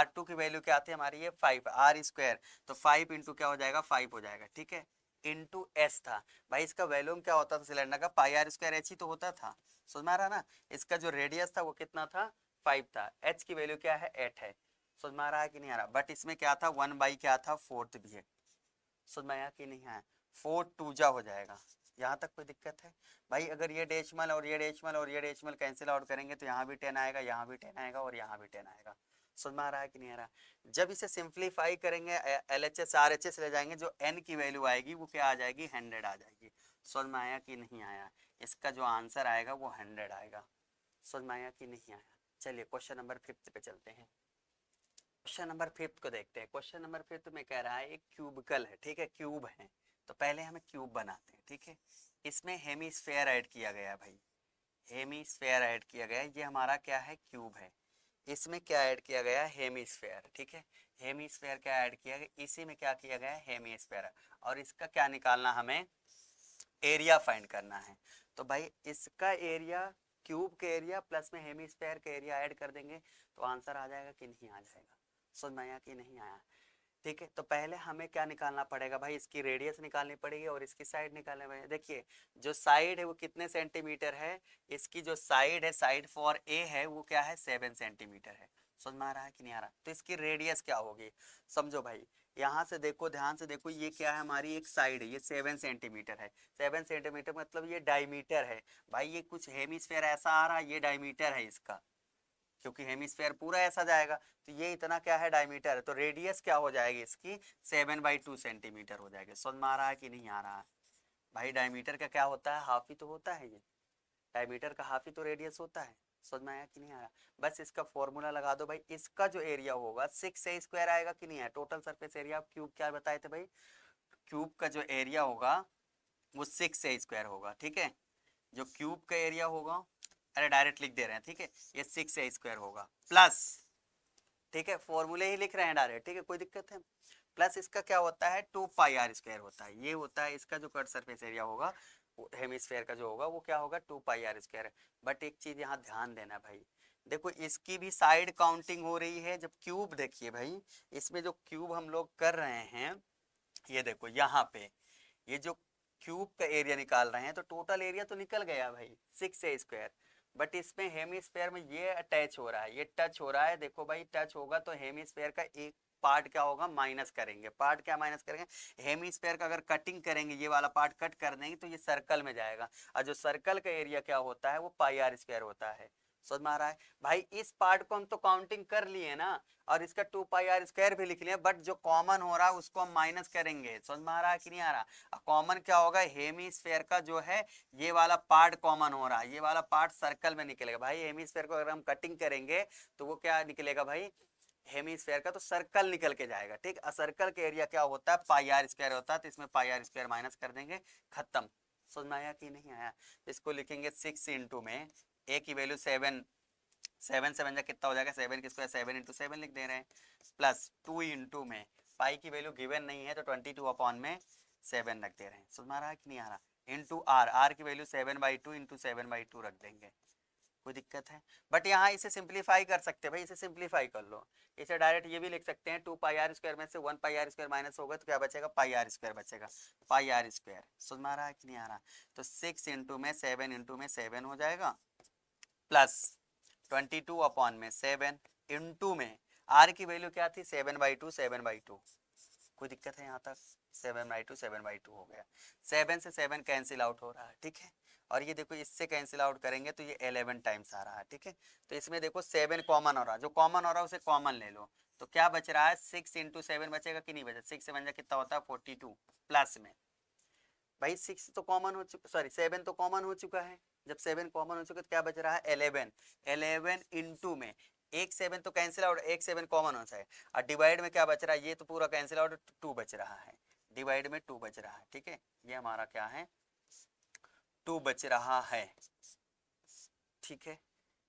two की वैल्यू क्या आती है हमारी, ये 5 आर स्क्वायर, तो 5 इंटू क्या हो जाएगा 5 हो जाएगा, ठीक है, इंटू एस था। भाई इसका वैल्यूम क्या होता था सिलेंडर का, पाई आर स्क्वायर एच ही तो होता था। समझ में आ रहा ना। इसका जो रेडियस था वो कितना था 5 था, एच की वैल्यू क्या है 8 है। समझ में आ रहा है कि नहीं आ रहा। बट इसमें क्या था 1 बाई क्या था 4 भी है। समझ में आया कि नहीं आया। 4 2 जा हो जाएगा। यहाँ तक कोई दिक्कत है भाई। अगर ये डेसिमल और ये डेसिमल और ये डेसिमल कैंसिल आउट करेंगे तो यहाँ भी 10 आएगा, यहाँ भी 10 आएगा और यहाँ भी 10 आएगा। समझ में आ रहा है कि नहीं आ रहा। जब इसे सिंप्लीफाई करेंगे LHS RHS ले जाएंगे, जो n की वैल्यू आएगी वो क्या आ जाएगी 100 आ जाएगी। समझ में आया कि नहीं आया। इसका जो आंसर आएगा वो 100 आएगा। समझ में आया कि नहीं आया। चलिए क्वेश्चन नंबर 5 पे चलते हैं। क्वेश्चन नंबर 5 को देखते हैं। क्वेश्चन नंबर 5 में कह रहा है एक क्यूबिकल है, ठीक है, क्यूब है। तो पहले हमें क्यूब बनाते हैं, ठीक है। इसमें हेमीस्फेयर ऐड किया गया है भाई, हेमीस्फेयर ऐड किया गया है। ये हमारा क्या है क्यूब है। इसमें क्या ऐड किया गया है हेमीस्फेयर, ठीक है। हेमीस्फेयर क्या ऐड किया गया, इसी में क्या किया गया है हेमीस्फेयर। और इसका क्या निकालना, हमें एरिया फाइंड करना है। तो भाई इसका एरिया, क्यूब के एरिया प्लस में हेमीस्फेयर के एरिया ऐड कर देंगे तो आंसर आ जाएगा कि नहीं आ जाएगा। समझ में आया कि नहीं आया। ठीक है। तो पहले हमें क्या निकालना पड़ेगा भाई, इसकी रेडियस निकालनी पड़ेगी और इसकी साइड निकालनी पड़ेगी। देखिए जो साइड है वो कितने सेंटीमीटर है, इसकी जो साइड है, साइड फॉर ए है वो क्या है 7 सेंटीमीटर है। समझ में आ रहा है कि नहीं आ रहा। तो इसकी रेडियस क्या होगी, समझो भाई। यहाँ से देखो, ध्यान से देखो, ये क्या है हमारी एक साइड है, ये 7 सेंटीमीटर है। 7 सेंटीमीटर मतलब ये डायमीटर है भाई। ये कुछ हेमिस्फेयर ऐसा आ रहा है, ये डायमीटर है इसका, क्योंकि हेमिस्फेयर पूरा ऐसा जाएगा। तो ये इतना क्या है डायमीटर है, तो रेडियस क्या हो जाएगी इसकी 7/2 सेंटीमीटर हो जाएगी। समझ में आ रहा है कि नहीं आ रहा है भाई। डायमीटर का क्या होता है, हाफ ही तो होता है ये, डायमीटर का हाफ ही तो रेडियस होता है। समझ में आया कि नहीं आया। बस इसका फॉर्मूला लगा दो भाई। इसका जो एरिया होगा 6a² आएगा कि नहीं है, टोटल सरफेस एरिया। क्यूब क्या बताए थे भाई, क्यूब का जो एरिया होगा वो 6a² होगा, ठीक है। जो क्यूब का एरिया होगा, अरे डायरेक्ट लिख दे रहे हैं, ठीक है, ये 6a² होगा प्लस, ठीक है, फॉर्मूले ही लिख रहे हैं डायरेक्ट, ठीक है, कोई दिक्कत है। प्लस इसका क्या होता है 2πr² होता है। ये होता है इसका जो कट सरफेस एरिया होगा, हेमिस्फेयर का जो होगा वो क्या होगा 2πr²। बट एक चीज यहाँ ध्यान देना भाई, देखो इसकी भी साइड काउंटिंग हो रही है। जब क्यूब देखिए भाई, इसमें जो क्यूब हम लोग कर रहे हैं, ये देखो यहाँ पे ये जो क्यूब का एरिया निकाल रहे हैं, तो टोटल एरिया तो निकल गया भाई 6a²। बट इसमें हेमिस्फेयर में ये अटैच हो रहा है, ये टच हो रहा है। देखो भाई टच होगा तो हेमिस्फेयर का एक पार्ट क्या होगा माइनस करेंगे। पार्ट क्या माइनस करेंगे, हेमिस्फेयर का अगर कटिंग करेंगे, ये वाला पार्ट कट कर देंगे तो ये सर्कल में जाएगा। और जो सर्कल का एरिया क्या होता है वो πr² होता है। समझ में आ रहा है भाई। इस पार्ट को हम तो काउंटिंग कर लिए ना, और इसका 2πr² भी लिख लिया, बट जो कॉमन हो रहा है उसको हम माइनस करेंगे। समझ में आ रहा है कि नहीं आ रहा। कॉमन क्या होगा, हेमिस्फेयर का जो है ये वाला पार्ट कॉमन हो रहा है, ये वाला पार्ट सर्कल में निकलेगा भाई। हेमिस्फेयर को अगर हम कटिंग करेंगे तो वो क्या निकलेगा भाई, हेमिस्फेयर का तो सर्कल निकल के जाएगा, ठीक। सर्कल का एरिया क्या होता है πr² होता है, तो इसमें πr² माइनस कर देंगे, खत्म। समझ में आया कि नहीं आया। इसको लिखेंगे 6 इंटू में ए की वैल्यू 7, 7 7 जा कितना हो जाएगा 7 की स्क्वायर, 7 इंटू 7 लिख दे रहे हैं, प्लस 2 इंटू में पाई की वैल्यू गिवन नहीं है तो 22/7 रख दे रहे हैं। समझ में आ रहा है कि नहीं आ रहा। इंटू आर, आर की वैल्यू 7/2 इंटू 7/2 रख देंगे, कोई दिक्कत है। बट यहाँ इसे सिंप्लीफाई कर सकते हैं भाई, इसे सिंप्लीफाई कर लो। इसे डायरेक्ट ये भी लिख सकते हैं 2πr² में से 1πr² माइनस होगा तो क्या बचेगा πr² बचेगा, πr²। समझ में आ रहा है कि नहीं आ रहा। तो 6 इंटू में 7 इंटू में 7 हो जाएगा, प्लस 22/7 इंटू में आर की वैल्यू क्या थी 7/2, 7/2। कोई दिक्कत है यहाँ तक, 7/2 7/2 हो गया। 7 से 7 कैंसिल आउट हो रहा है, ठीक है। और ये देखो इससे कैंसिल आउट करेंगे तो ये 11 टाइम्स आ रहा है, ठीक है। तो इसमें देखो 7 कॉमन हो रहा है, जो कॉमन हो रहा है उसे कॉमन ले लो, तो क्या बच रहा है 6 इंटू 7 बचेगा कि नहीं बचा, 6 से बन कितना होता है 42 प्लस में, भाई 6 तो कॉमन हो चुका, सॉरी 7 तो कॉमन हो चुका है, जब 7 कॉमन हो चुका तो क्या बच रहा है 11, 11 इंटू में एक 7 तो कैंसिल आउट, एक 7 कॉमन हो जाए, और डिवाइड में क्या बच रहा है, ये तो पूरा कैंसिल आउट, 2 बच रहा है, डिवाइड में 2 बच रहा है, ठीक है, ये हमारा क्या है 2 बच रहा है, ठीक है।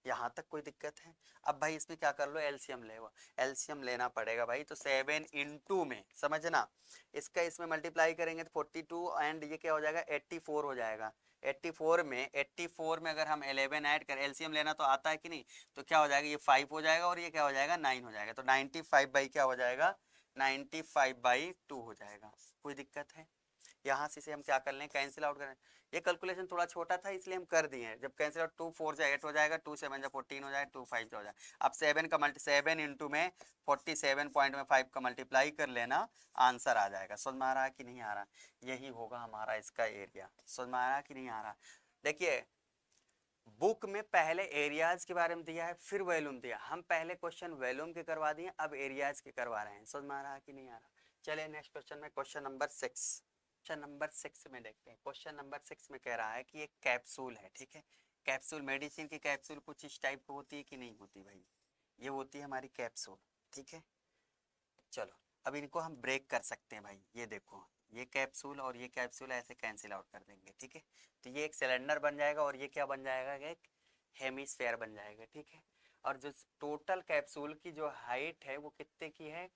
यहाँ तक कोई दिक्कत है। अब भाई इसमें क्या कर लो, एलसीएम ले, एलसीएम लेना पड़ेगा भाई, तो 7 इंटू में समझना, इसका इसमें मल्टीप्लाई करेंगे तो 42 एंड ये क्या हो जाएगा 84 हो जाएगा, 84 में अगर हम 11 ऐड कर, एलसीएम लेना तो आता है कि नहीं, तो क्या हो जाएगा ये 5 हो जाएगा और ये क्या हो जाएगा 9 हो जाएगा, तो 95 बाई क्या हो जाएगा 95/2 हो जाएगा। कोई दिक्कत है, यहाँ से हम क्या कर लें कैंसिल आउट करें, ये कैलकुलेशन थोड़ा छोटा था इसलिए हम कर दिए हैं, जब कैंसिल आउट 2 4 जा 8 हो जाएगा, 2 7 जा 14 हो जाएगा, 2 5 हो जाएगा। अब 7 का 7 इंटू में 47 पॉइंट में 5 का मल्टीप्लाई कर लेना, आंसर आ जाएगा। समझ में आ रहा है कि नहीं आ रहा, यही होगा हमारा इसका एरिया। समझ में आ रहा कि नहीं आ रहा, देखिए बुक में पहले एरियाज के बारे में दिया है फिर वॉल्यूम दिया, हम पहले क्वेश्चन वॉल्यूम के करवा दिए, अब एरियाज के करवा रहे हैं। समझ में आ रहा है कि नहीं आ रहा, चलिए नेक्स्ट क्वेश्चन में, क्वेश्चन नंबर 6, क्वेश्चन नंबर 6 में देखते हैं। क्वेश्चन नंबर 6 में कह रहा है कि एक कैप्सूल है, ठीक है, कैप्सूल मेडिसिन की कैप्सूल कुछ इस टाइप की होती है कि नहीं होती भाई, ये होती है हमारी कैप्सूल, ठीक है। चलो अब इनको हम ब्रेक कर सकते हैं भाई, ये देखो ये कैप्सूल और ये कैप्सूल ऐसे कैंसिल आउट कर देंगे, ठीक है, तो ये एक सिलेंडर बन जाएगा और ये क्या बन जाएगा एक हेमिस्फेयर बन जाएगा, ठीक है। और जो टोटल कैप्सूल की जो हाइट है वो कितने की है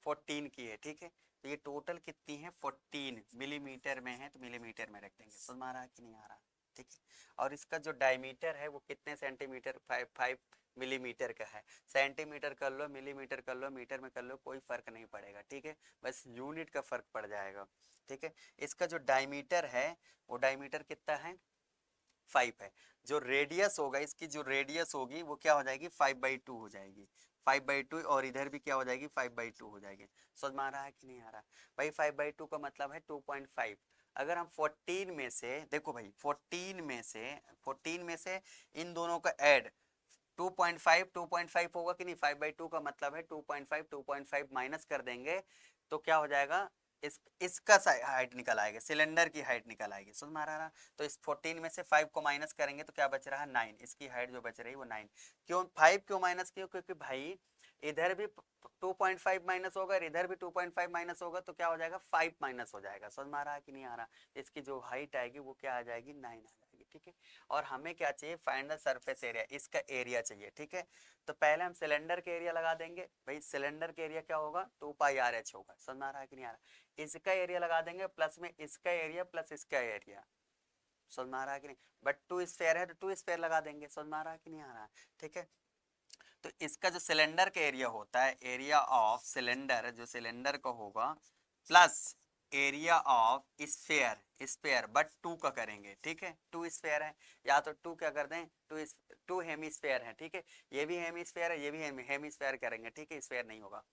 14 की है, ठीक है, तो ये टोटल कितनी है 14 मिलीमीटर में है, तो मिलीमीटर में रख देंगे। समझ में आ रहा है कि नहीं आ रहा, ठीक है। और इसका जो डायमीटर है वो कितने सेंटीमीटर 5 मिलीमीटर का है, सेंटीमीटर कर लो मिलीमीटर कर लो मीटर में कर लो कोई फर्क नहीं पड़ेगा, ठीक है, बस यूनिट का फर्क पड़ जाएगा, ठीक है। इसका जो डायमीटर है वो डायमीटर कितना है 5 है, जो रेडियस होगा इसकी जो रेडियस होगी वो क्या हो जाएगी 5/2 हो जाएगी, 5/2, और इधर भी क्या हो जाएगी 5/2 हो जाएगी। समझ में आ रहा है कि नहीं आ रहा, भाई 5/2 का मतलब है 2.5, अगर हम 14 में से देखो भाई 14 में से इन दोनों का ऐड 2.5 होगा कि नहीं, 5/2 का मतलब है 2.5 माइनस कर देंगे तो क्या हो जाएगा इसका हाइट निकल आएगा, सिलेंडर की हाइट निकल आएगी। समझ में आ रहा, तो इस 14 में से 5 को माइनस करेंगे तो क्या बच रहा है 9, इसकी हाइट जो बच रही है वो 9। क्यों 5 क्यों माइनस क्यों, क्योंकि भाई इधर भी 2.5 माइनस होगा और इधर भी 2.5 माइनस होगा तो क्या हो जाएगा 5 माइनस हो जाएगा। समझ में आ रहा है कि नहीं आ रहा, इसकी जो हाइट आएगी वो क्या आ जाएगी 9 आ जाएगी, ठीक है। और हमें क्या चाहिए फाइंड द सरफेस एरिया, इसका एरिया चाहिए, ठीक है। तो पहले हम सिलेंडर के एरिया लगा देंगे, भाई सिलेंडर के एरिया क्या होगा 2πRH होगा। समझ में आ रहा है कि नहीं आ रहा, इसका एरिया लगा देंगे प्लस में इसका एरिया प्लस इसका एरिया। समझ में आ रहा है कि नहीं, बट 2 स्क्वायर है तो 2 स्क्वायर लगा देंगे। समझ में आ रहा है कि नहीं आ रहा, ठीक है। तो इसका जो सिलेंडर का एरिया होता है, एरिया ऑफ सिलेंडर जो सिलेंडर का होगा plus area of sphere, sphere but 2 का करेंगे, ठीक है, 2 स्फेयर है, या तो 2 क्या कर दें 2 हेमिस्फेयर है, ठीक है, ये भी हेमिस्फेयर है ये भी हेमिस्फेयर करेंगे, ठीक है, स्फेयर नहीं होगा,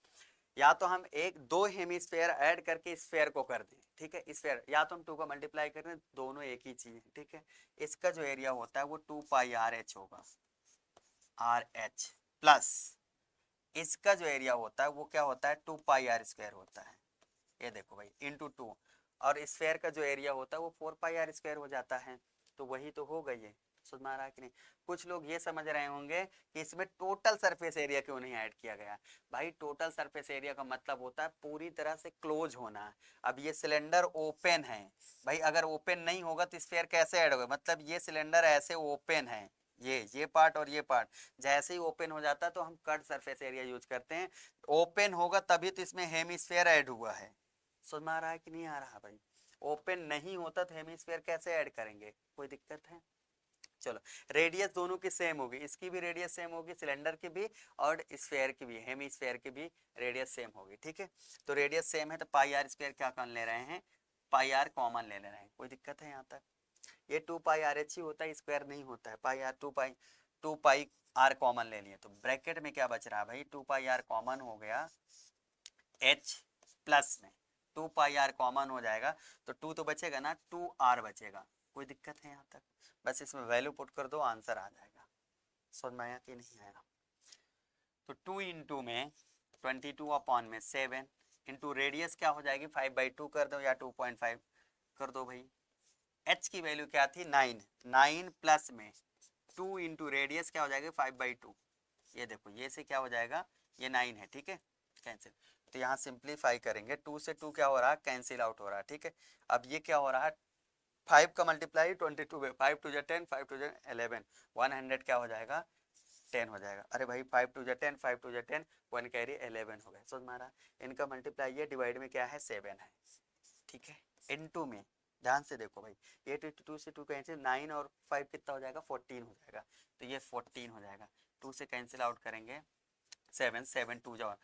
या तो हम एक 2 हेमिस्फेयर ऐड करके स्फेयर को कर दें, ठीक है, स्फेयर, या तो हम 2 का मल्टीप्लाई कर दें, दोनों एक ही चीज है, ठीक है। इसका जो एरिया होता है वो 2πRH होगा, RH प्लस इसका जो एरिया होता है वो क्या होता है 2πR² होता है, ये देखो भाई इंटू 2, और स्फेयर का जो एरिया होता है वो 4πR² हो जाता है, तो वही तो हो गई है। समझ में आ रहा है कि नहीं, कुछ लोग ये समझ रहे होंगे कि इसमें टोटल सरफेस एरिया क्यों नहीं ऐड किया गया, भाई टोटल सरफेस एरिया का मतलब होता है पूरी तरह से क्लोज होना। अब ये सिलेंडर ओपन है, भाई अगर ओपन नहीं होगा तो स्फेयर कैसे ऐड होगा, मतलब ये सिलेंडर ऐसे ओपन है, ये पार्ट और ये पार्ट जैसे ही ओपन हो जाता है तो हम कट सरफेस एरिया यूज करते हैं, ओपन होगा तभी तो इसमें हेमिस्फेयर ऐड हुआ है। समझ में आ रहा है कि नहीं आ रहा भाई, ओपन नहीं होता तो हेमिस्फेयर कैसे ऐड करेंगे, कोई दिक्कत है। चलो रेडियस दोनों की सेम होगी, इसकी भी रेडियस सेम होगी सिलेंडर की भी और स्फेयर की भी, हेमिस्फेयर की भी रेडियस सेम होगी, ठीक है। तो रेडियस सेम है तो πr² क्या कर ले रहे हैं πr कॉमन ले रहे हैं, कोई दिक्कत है यहाँ तक। ये 2πRH ही होता है, स्क्वायर नहीं होता है, πr 2πr कॉमन ले लिए तो ब्रैकेट में क्या बच रहा है भाई 2πr कॉमन हो गया h प्लस में 2πr कॉमन हो जाएगा तो 2 तो बचेगा ना 2r बचेगा, कोई दिक्कत है यहाँ तक? बस इसमें वैल्यू पुट कर दो, आंसर आ जाएगा। समझ में आया कि नहीं आया? तो 2 इंटू में 22/7 इंटू रेडियस क्या हो जाएगी 5/2 कर दो या 2.5 कर दो भाई। h की वैल्यू क्या थी 9, 9 प्लस में 2 इंटू रेडियस क्या हो जाएगा 5/2। ये देखो ये से क्या हो जाएगा, ये 9 है, ठीक है, कैंसिल। तो यहाँ सिंप्लीफाई करेंगे, 2 से 2 क्या हो रहा है, कैंसिल आउट हो रहा है, ठीक है। अब ये क्या हो रहा है, 5 का मल्टीप्लाई 22 में, 5 टू 10, 5 टू 11, 100 क्या हो जाएगा 10 हो जाएगा। अरे भाई 5 टू 10, 5 टू 10, 1 कैरी 11 हो गए। समझ में आ रहा? इनका मल्टीप्लाई ये डिवाइड में क्या है 7 है, ठीक है। इनटू में ध्यान से देखो भाई, ये 2 से 2 कैंसिल, 9 और 5 कितना हो जाएगा 14 हो जाएगा, तो ये 14 हो जाएगा। 2 से कैंसिल आउट करेंगे 7, 7 2 जाओ,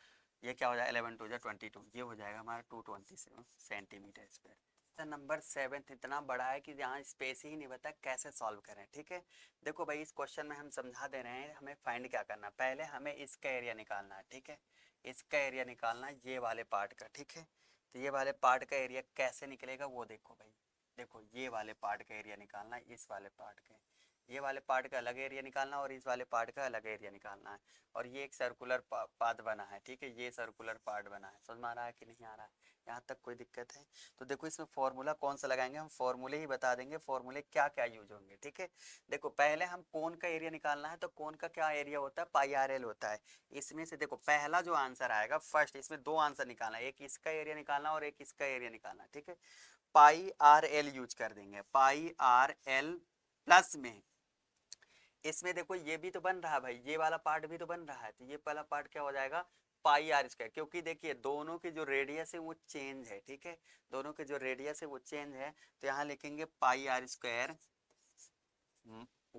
ये क्या हो जाएगा 11 2 जा 22, ये हो जाएगा हमारा 227 सेंटीमीटर स्क्वायर। नंबर 7 इतना बड़ा है कि यहाँ स्पेस ही नहीं बता कैसे सॉल्व करें, ठीक है। देखो भाई इस क्वेश्चन में हम समझा दे रहे हैं, हमें फाइंड क्या करना है, पहले हमें इसका एरिया निकालना है, ठीक है। इसका एरिया निकालना है ये वाले पार्ट का, ठीक है। तो ये वाले पार्ट का एरिया कैसे निकलेगा वो देखो भाई, देखो ये वाले पार्ट का एरिया निकालना है, इस वाले पार्ट का, ये वाले पार्ट का अलग एरिया निकालना और इस वाले पार्ट का अलग एरिया निकालना है। और ये एक सर्कुलर पाथ बना है, ठीक है, ये सर्कुलर पार्ट बना है। समझ में आ रहा है कि नहीं आ रहा है? यहाँ तक कोई दिक्कत है? तो देखो इसमें फॉर्मूला कौन सा लगाएंगे, हम फॉर्मूले ही बता देंगे, फॉर्मूले क्या क्या यूज होंगे, ठीक है। देखो पहले हम कोन का एरिया निकालना है, तो कोन का क्या एरिया होता है, पाई आर एल होता है। इसमें से देखो पहला जो आंसर आएगा फर्स्ट, इसमें दो आंसर निकालना है, एक इसका एरिया निकालना और एक इसका एरिया निकालना, ठीक है। पाई आर एल यूज कर देंगे, पाई आर एल प्लस में इसमें देखो ये भी तो बन रहा है भाई, ये वाला पार्ट भी तो बन रहा है, तो ये वाला पार्ट क्या हो जाएगा पाई आर स्क्वायर, क्योंकि देखिए दोनों की जो रेडियस है वो चेंज है, ठीक है, दोनों के जो रेडियस है वो चेंज है। तो यहाँ लिखेंगे पाई आर स्क्वायर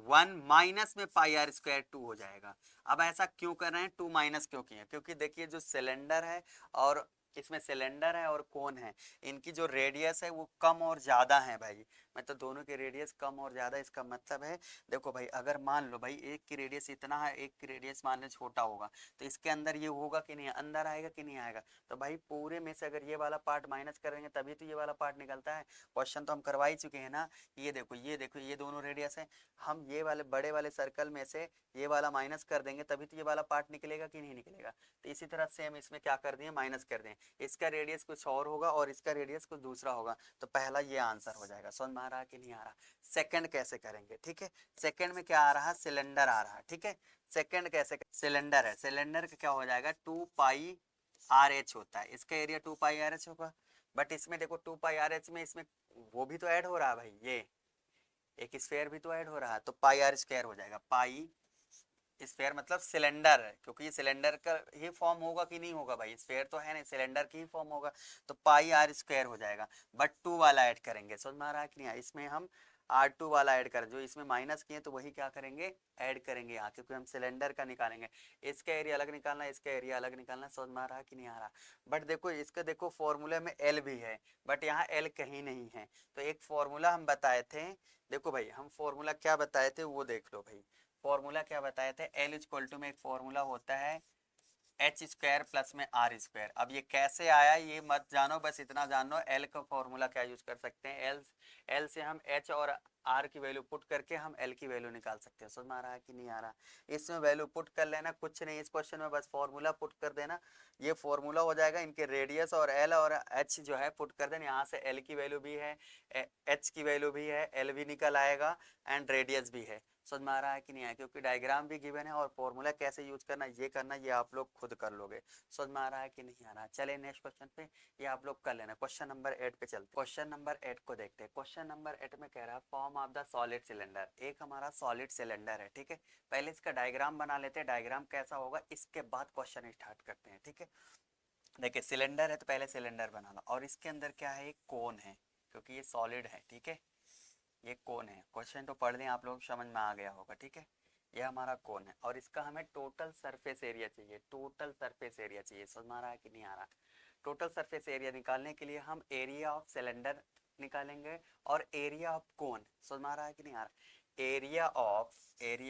1 माइनस में पाई आर स्क्वायर 2 हो जाएगा। अब ऐसा क्यों कर रहे हैं, 2 माइनस क्यों किए, क्योंकि देखिए जो सिलेंडर है और इसमें सिलेंडर है और कोन है, इनकी जो रेडियस है वो कम और ज्यादा है भाई, मतलब दोनों की रेडियस कम और ज्यादा। इसका मतलब है देखो भाई, अगर मान लो भाई एक की रेडियस इतना है, एक की रेडियस मान लो छोटा होगा, तो इसके अंदर ये होगा कि नहीं, अंदर आएगा कि नहीं आएगा। तो भाई पूरे में से अगर ये वाला पार्ट माइनस करेंगे तभी तो ये वाला पार्ट निकलता है। क्वेश्चन तो हम करवा ही चुके हैं ना, ये देखो ये देखो ये दोनों रेडियस है, हम ये वाले बड़े वाले सर्कल में से ये वाला माइनस कर देंगे तभी तो ये वाला पार्ट निकलेगा कि नहीं निकलेगा। तो इसी तरह से हम इसमें क्या कर दिए, माइनस कर दें, इसका रेडियस कुछ और होगा और इसका रेडियस कुछ दूसरा होगा, तो पहला ये आंसर हो जाएगा। समझ में आ रहा है कि नहीं आ रहा? सेकंड कैसे करेंगे, ठीक है। सेकंड में क्या आ रहा है, सिलेंडर आ रहा है, ठीक है। सेकंड कैसे, सिलेंडर है, सिलेंडर का क्या हो जाएगा 2 पाई आर एच होता है, इसका एरिया 2 पाई आर एच होगा। बट इसमें देखो 2 पाई आर एच में इसमें वो भी तो ऐड हो रहा है भाई, ये एक स्फेयर भी तो ऐड हो रहा है, तो पाई आर स्क्वायर हो जाएगा। पाई स्फेयर मतलब सिलेंडर है, क्योंकि ये सिलेंडर का ही फॉर्म होगा कि नहीं होगा भाई, स्फेयर तो है नहीं, सिलेंडर की ही फॉर्म होगा, तो पाई आर स्क्वायर हो जाएगा। बट 2 वाला ऐड करेंगे, समझ में आ रहा है कि नहीं? इसमें हम R2 वाला ऐड करें, जो इसमें माइनस किए तो वही क्या करेंगे ऐड करेंगे यहाँ, क्योंकि हम सिलेंडर का निकालेंगे, इसका एरिया अलग निकालना है, इसका एरिया अलग निकालना है। समझ में आ रहा है कि नहीं आ रहा? बट देखो इसका देखो फॉर्मूले में एल भी है, बट यहाँ एल कहीं नहीं है। तो एक फॉर्मूला हम बताए थे, देखो भाई हम फॉर्मूला क्या बताए थे वो देख लो भाई। फॉर्मूला क्या बताए थे, एल इक्वल टू में एक फॉर्मूला होता है एच स्क्वायर प्लस में आर स्क्वायर। अब ये कैसे आया ये मत जानो, बस इतना जानो एल का फॉर्मूला क्या यूज कर सकते हैं, एल से हम एच और आर की वैल्यू पुट करके हम एल की वैल्यू निकाल सकते हैं। समझ में आ रहा है कि नहीं आ रहा? इसमें वैल्यू पुट कर लेना, कुछ नहीं इस क्वेश्चन में, बस फॉर्मूला पुट कर देना, ये फॉर्मूला हो जाएगा। इनके रेडियस और एल और एच जो है पुट कर देना, यहाँ से एल की वैल्यू भी है, एच की वैल्यू भी है, एल भी निकल आएगा एंड रेडियस भी है। समझ में आ रहा है कि नहीं आया? क्योंकि डायग्राम भी गिवन है और फॉर्मूला कैसे यूज करना ये आप लोग खुद कर लोगे। समझ में आ रहा है कि नहीं आ रहा? चले नेक्स्ट क्वेश्चन पे, ये आप लोग कर लेना। क्वेश्चन नंबर 8 पे चलते, क्वेश्चन नंबर 8 को देखते हैं। क्वेश्चन नंबर 8 में कह रहा है form of the solid cylinder, एक हमारा सॉलिड सिलेंडर है, ठीक है। पहले इसका डायग्राम बना लेते हैं, डायग्राम कैसा होगा इसके बाद क्वेश्चन स्टार्ट करते हैं, ठीक है। देखिए सिलेंडर है तो पहले सिलेंडर बना लो, और इसके अंदर क्या है, एक कोन है, क्योंकि ये सॉलिड है, ठीक है। ये कोन है, क्वेश्चन तो पढ़ लें आप लोग, समझ में आ गया होगा, ठीक है। ये हमारा कोन है और इसका हमें टोटल सरफेस एरिया चाहिए, टोटल सरफेस एरिया चाहिए। समझ में आ रहा है कि नहीं आ रहा? टोटल सरफेस एरिया निकालने के लिए हम एरिया ऑफ सिलेंडर निकालेंगे और एरिया ऑफ कोन। समझ में आ रहा है कि नहीं आ रहा? Area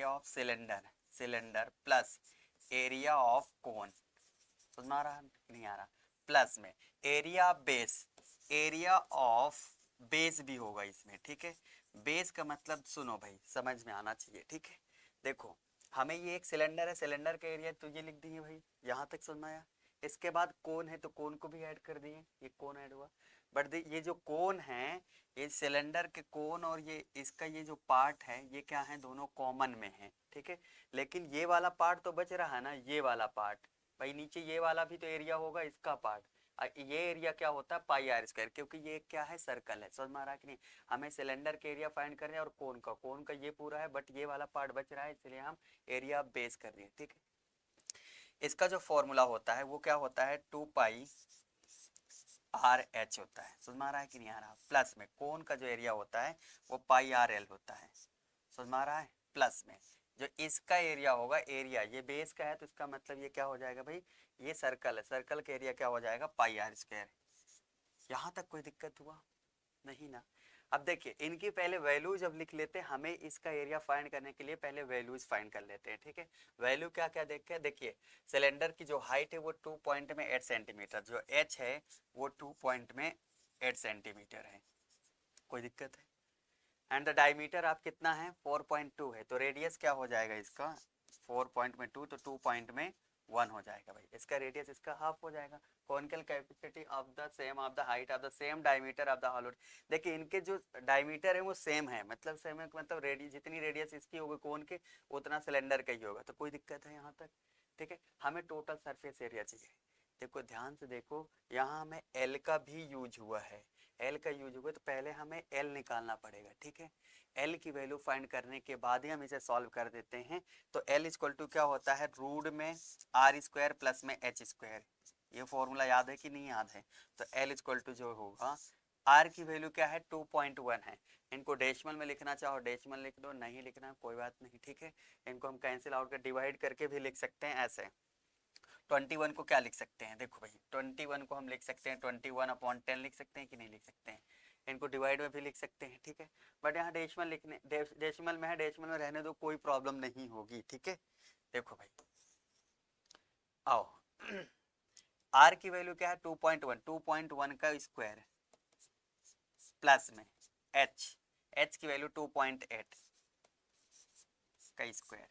of cylinder, cylinder plus area of cone. समझ में आ रहा है नहीं आ रहा? प्लस में area base, area of base भी होगा इसमें, ठीक है। बेस का मतलब सुनो भाई, समझ में आना चाहिए, ठीक है। देखो हमें ये एक सिलेंडर है, सिलेंडर का एरिया तो ये लिख दिए भाई, यहाँ तक समझ में आया। इसके बाद कोन है तो कोन को भी ऐड कर दिए, ये कोन ऐड हुआ। बट ये जो कोन है, ये सिलेंडर के कोन और ये इसका ये जो पार्ट है ये क्या है, दोनों कॉमन में है, ठीक है। लेकिन ये वाला पार्ट तो बच रहा है ना, ये वाला पार्ट भाई, नीचे ये वाला भी तो एरिया होगा इसका पार्ट। ये एरिया क्या होता है, पाई आर स्क्वायर, क्योंकि ये क्या है, सर्कल है। समझ में आ रहा है कि नहीं। हमें सिलेंडर के एरिया फाइंड करना है और कोन का ये पूरा है, बट ये वाला पार्ट बच रहा है, इसलिए हम एरिया बेस कर रहे हैं, ठीक है। इसका जो फॉर्मूला होता है वो क्या होता है, 2 पाई आर एच होता है। समझ में आ रहा है कि नहीं आ रहा। प्लस में कोन का जो एरिया होता है वो पाई आर एल होता है। समझ में आ रहा है। प्लस में जो इसका एरिया होगा, एरिया ये बेस का है तो इसका मतलब ये क्या हो जाएगा भाई, ये सर्कल है, सर्कल का एरिया क्या हो जाएगा, पाई आर स्क्वायर। यहाँ तक कोई दिक्कत हुआ नहीं ना। अब देखिए इनकी पहले वैल्यू जब लिख लेते हैं, हमें इसका एरिया फाइंड करने के लिए पहले वैल्यूज फाइंड कर लेते हैं, ठीक है। वैल्यू क्या क्या देख के, देखिए सिलेंडर की जो हाइट है वो 2 पॉइंट में 8 सेंटीमीटर, जो एच है वो 2 पॉइंट में 8 सेंटीमीटर है, कोई दिक्कत है। एंड द डायमीटर आप कितना है, 4.2 है, तो रेडियस क्या हो जाएगा इसका, 4 पॉइंट में 2 तो 2 पॉइंट में 1 हो जाएगा भाई। इसका रेडियस इसका हाफ हो जाएगा। Conical capacity of the same of the height of the same diameter of the hollow. देखिए इनके जो डायमीटर है वो सेम है, मतलब सेम है मतलब रेडियस, जितनी रेडियस इसकी होगी कोन के उतना सिलेंडर का ही होगा, तो कोई दिक्कत है यहाँ तक, ठीक है। हमें टोटल सरफेस एरिया चाहिए। देखो ध्यान से देखो, यहाँ हमें एल का भी यूज हुआ है, एल का यूज हुआ तो पहले हमें एल निकालना पड़ेगा, ठीक है। एल की वैल्यू फाइंड करने के बाद ही हम इसे सॉल्व कर देते हैं। तो एल इक्वल टू क्या होता है, रूट में आर स्क्वायर प्लस में एच स्क्वायर। ये फॉर्मूला याद है कि नहीं याद है। तो एल इक्वल टू जो होगा, आर की वैल्यू क्या है 2.1 है। इनको डेसिमल में लिखना चाहो डेसिमल लिख दो, नहीं लिखना कोई बात नहीं, ठीक है। इनको हम कैंसिल आउट कर डिवाइड करके भी लिख सकते हैं ऐसे। 21 को क्या लिख सकते हैं, देखो भाई 21 को हम लिख सकते हैं 21/10 लिख सकते हैं कि नहीं लिख सकते हैं। इनको डिवाइड में भी लिख सकते हैं, ठीक है। बट यहाँ डेसिमल लिखने डेसिमल में है, डेसिमल में रहने दो, कोई प्रॉब्लम नहीं होगी, ठीक है। देखो भाई आओ आर की वैल्यू क्या है 2.1, 2.1 का स्क्वायर प्लस में एच, एच की वैल्यू 2.8 का स्क्वायर,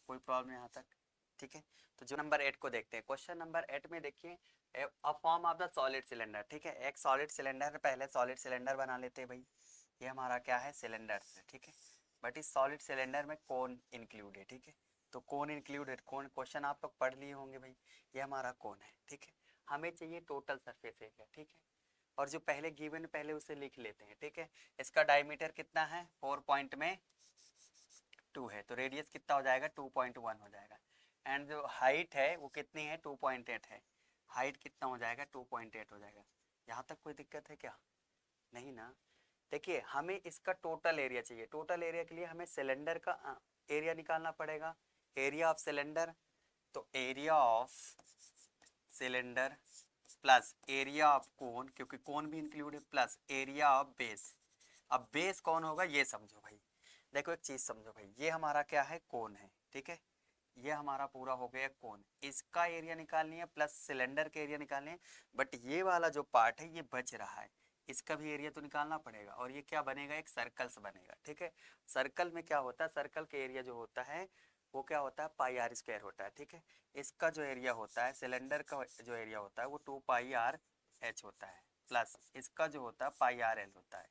कोई प्रॉब्लम यहाँ तक, ठीक है। तो जो नंबर 8 को देखते हैं, क्वेश्चन नंबर 8 में देखिए, a form of the solid cylinder, ठीक है। एक सॉलिड सिलेंडर, पहले सॉलिड सिलेंडर बना लेते हैं भाई। ये हमारा क्या है, सिलेंडर है, ठीक है। बट इस सॉलिड सिलेंडर में कौन इंक्लूड है, ठीक है। तो कौन इंक्लूडेड, कौन क्वेश्चन आप लोग पढ़ लिए होंगे भाई। ये हमारा कौन है, ठीक है। हमें चाहिए टोटल सरफेस एरिया, ठीक है। और जो पहले गिवन पहले उसे लिख लेते हैं, ठीक है। इसका डायमीटर कितना है, 4 पॉइंट में 2 है, तो रेडियस कितना हो जाएगा 2.1 हो जाएगा। एंड जो हाइट है वो कितनी है 2.8 है, हाइट कितना हो जाएगा 2.8 हो जाएगा। यहाँ तक कोई दिक्कत है क्या, नहीं ना। देखिए हमें इसका टोटल एरिया चाहिए, टोटल एरिया के लिए हमें सिलेंडर का एरिया निकालना पड़ेगा, एरिया ऑफ सिलेंडर। तो area of cylinder plus area of cone, क्योंकि कोन भी इंक्लूड है, प्लस एरिया ऑफ बेस। अब बेस कौन होगा ये समझो भाई। देखो एक चीज समझो भाई, ये हमारा क्या है, कोन है, ठीक है। ये हमारा पूरा हो गया कोन, इसका एरिया निकालनी है प्लस सिलेंडर के एरिया निकालने है। बट ये वाला जो पार्ट है ये बच रहा है, इसका भी एरिया तो निकालना पड़ेगा, और ये क्या बनेगा, एक सर्कल से बनेगा, ठीक है। सर्कल में क्या होता है, सर्कल के एरिया जो होता है वो क्या होता है, पाई आर स्क्वायर होता है, ठीक है। इसका जो एरिया होता है, सिलेंडर का जो एरिया होता है वो 2 पाई आर एच होता है, प्लस इसका जो होता है पाई आर एल होता है,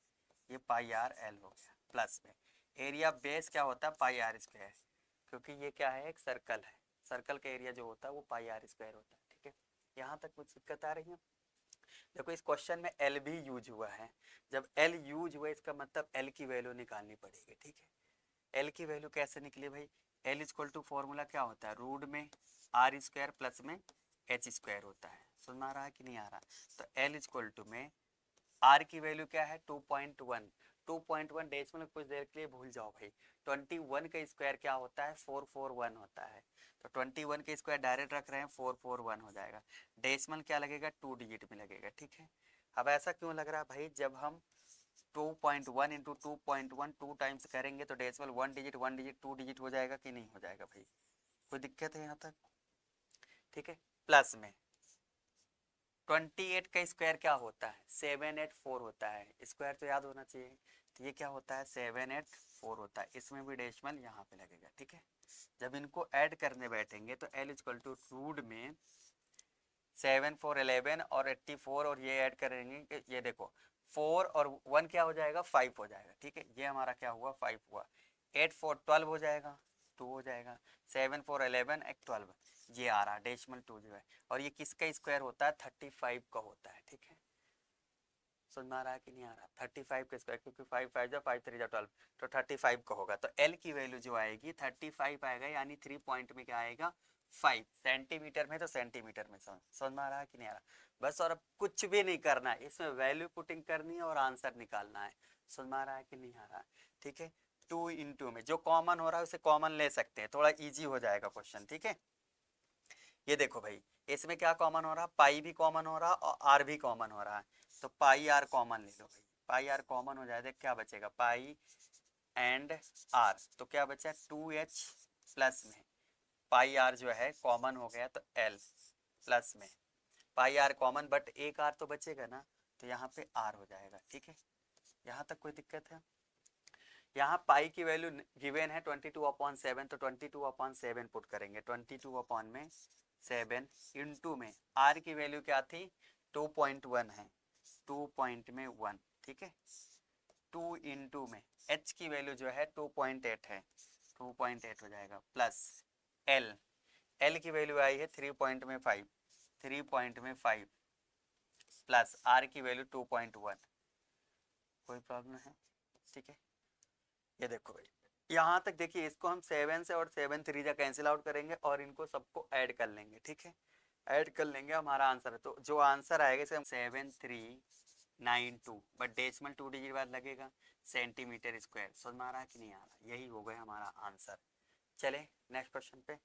ये पाई आर एल हो गया। प्लस में एरिया बेस क्या होता है, पाई आर स्क्वायर, क्योंकि ये क्या है, एक सर्कल है, सर्कल का एरिया जो होता है वो पाई आर स्क्वायर होता है, ठीक है। यहाँ तक कुछ दिक्कत आ रही है। देखो इस क्वेश्चन में एल भी यूज हुआ है, जब एल यूज हुआ इसका मतलब एल की वैल्यू निकालनी पड़ेगी, ठीक है। एल की वैल्यू कैसे निकली भाई, एल इक्वल टू फॉर्मूला क्या होता है, रूट में आर स्क्वायर प्लस में एच स्क्वायर होता है। सुन आ रहा है कि नहीं आ रहा। तो एल इक्वल टू में आर की वैल्यू क्या है 2.1, 2.1 डेसिमल कुछ देर के लिए भूल जाओ भाई। 21 का स्क्वायर क्या होता है, 441 होता है। तो 21 के स्क्वायर डायरेक्ट रख रहे हैं, 441 हो जाएगा। डेसिमल क्या लगेगा, 2 डिजिट में लगेगा, ठीक है। अब ऐसा क्यों लग रहा है भाई, जब हम 2.1 इंटू 2.1 2 टाइम्स करेंगे तो डेसिमल 1 डिजिट 2 डिजिट हो जाएगा कि नहीं हो जाएगा भाई, कोई दिक्कत है यहाँ तक, ठीक है। प्लस में 28 का स्क्वायर क्या होता है? 784 होता है। स्क्वायर तो याद होना चाहिए। तो ये क्या होता है? 784 होता है। इसमें भी डेसिमल यहाँ पे लगेगा, ठीक है। जब इनको ऐड करने बैठेंगे तो L इक्वल टू रूट में 7 4 11 और 84 और ये ऐड करेंगे कि ये देखो 4 और 1 क्या हो जाएगा? 5 हो जाएगा, ठीक है। ये हमारा क्या हुआ? 5 हुआ। 8 4 12 हो जाएगा, 2 हो जाएगा। 7 4 11 एक 12 ये आ रहा डेसिमल 2 जो है। और ये किसका स्क्वायर होता है? 35 का होता है, ठीक है। समझ में आ रहा है कि नहीं आ रहा? 35 का स्क्वायर, क्योंकि 5 5 जा 5 3 जा 12, तो 35 का होगा। तो L की वैल्यू जो आएगी 35 आएगा, यानी 3 पॉइंट में क्या आएगा? 5 सेंटीमीटर में। तो सेंटीमीटर में समझ में आ रहा है कि नहीं आ रहा? बस और अब कुछ भी नहीं करना है, इसमें वैल्यू पुटिंग करनी है और आंसर निकालना है। समझ में आ रहा है कि नहीं आ रहा? ठीक है। 2 इंटू में जो कॉमन हो रहा है उसे कॉमन ले सकते हैं, थोड़ा ईजी हो जाएगा क्वेश्चन, ठीक है। ये देखो भाई, इसमें क्या कॉमन हो रहा है? पाई भी कॉमन हो रहा है और आर भी कॉमन हो रहा है। तो पाई आर कॉमन ले लो भाई। पाई आर कॉमन हो जाए तो क्या बचेगा? पाई एंड आर, तो क्या बचा? 2h प्लस में पाई आर जो है कॉमन हो गया, तो एल प्लस में पाई आर कॉमन, बट एक आर तो बचेगा ना, तो यहाँ पे आर हो जाएगा, ठीक है। यहाँ तक कोई दिक्कत है? यहाँ पाई की वैल्यू गिवन है 22/7, तो 22/7 पुट करेंगे। 22/7 इंटू में आर की वैल्यू क्या थी? 2.1 है, 2.1, ठीक है। 2 इंटू में एच की वैल्यू जो है 2.8 है, 2.8 हो जाएगा, प्लस एल, एल की वैल्यू आई है 3.5, 3.5 प्लस आर की वैल्यू 2.1। कोई प्रॉब्लम है? ठीक है। ये देखो भाई, यहाँ तक देखिए, इसको हम 7 से और 7 3 जा कैंसिल आउट करेंगे और इनको सबको ऐड कर लेंगे, ठीक है। ऐड कर लेंगे, हमारा आंसर है। तो जो आंसर आएगा इसे हम 7392, बट डेसिमल 2 डिजिट बाद लगेगा, सेंटीमीटर स्क्वायर। समझ में आ रहा है कि नहीं आ रहा? यही हो गया हमारा आंसर। चले नेक्स्ट क्वेश्चन पे।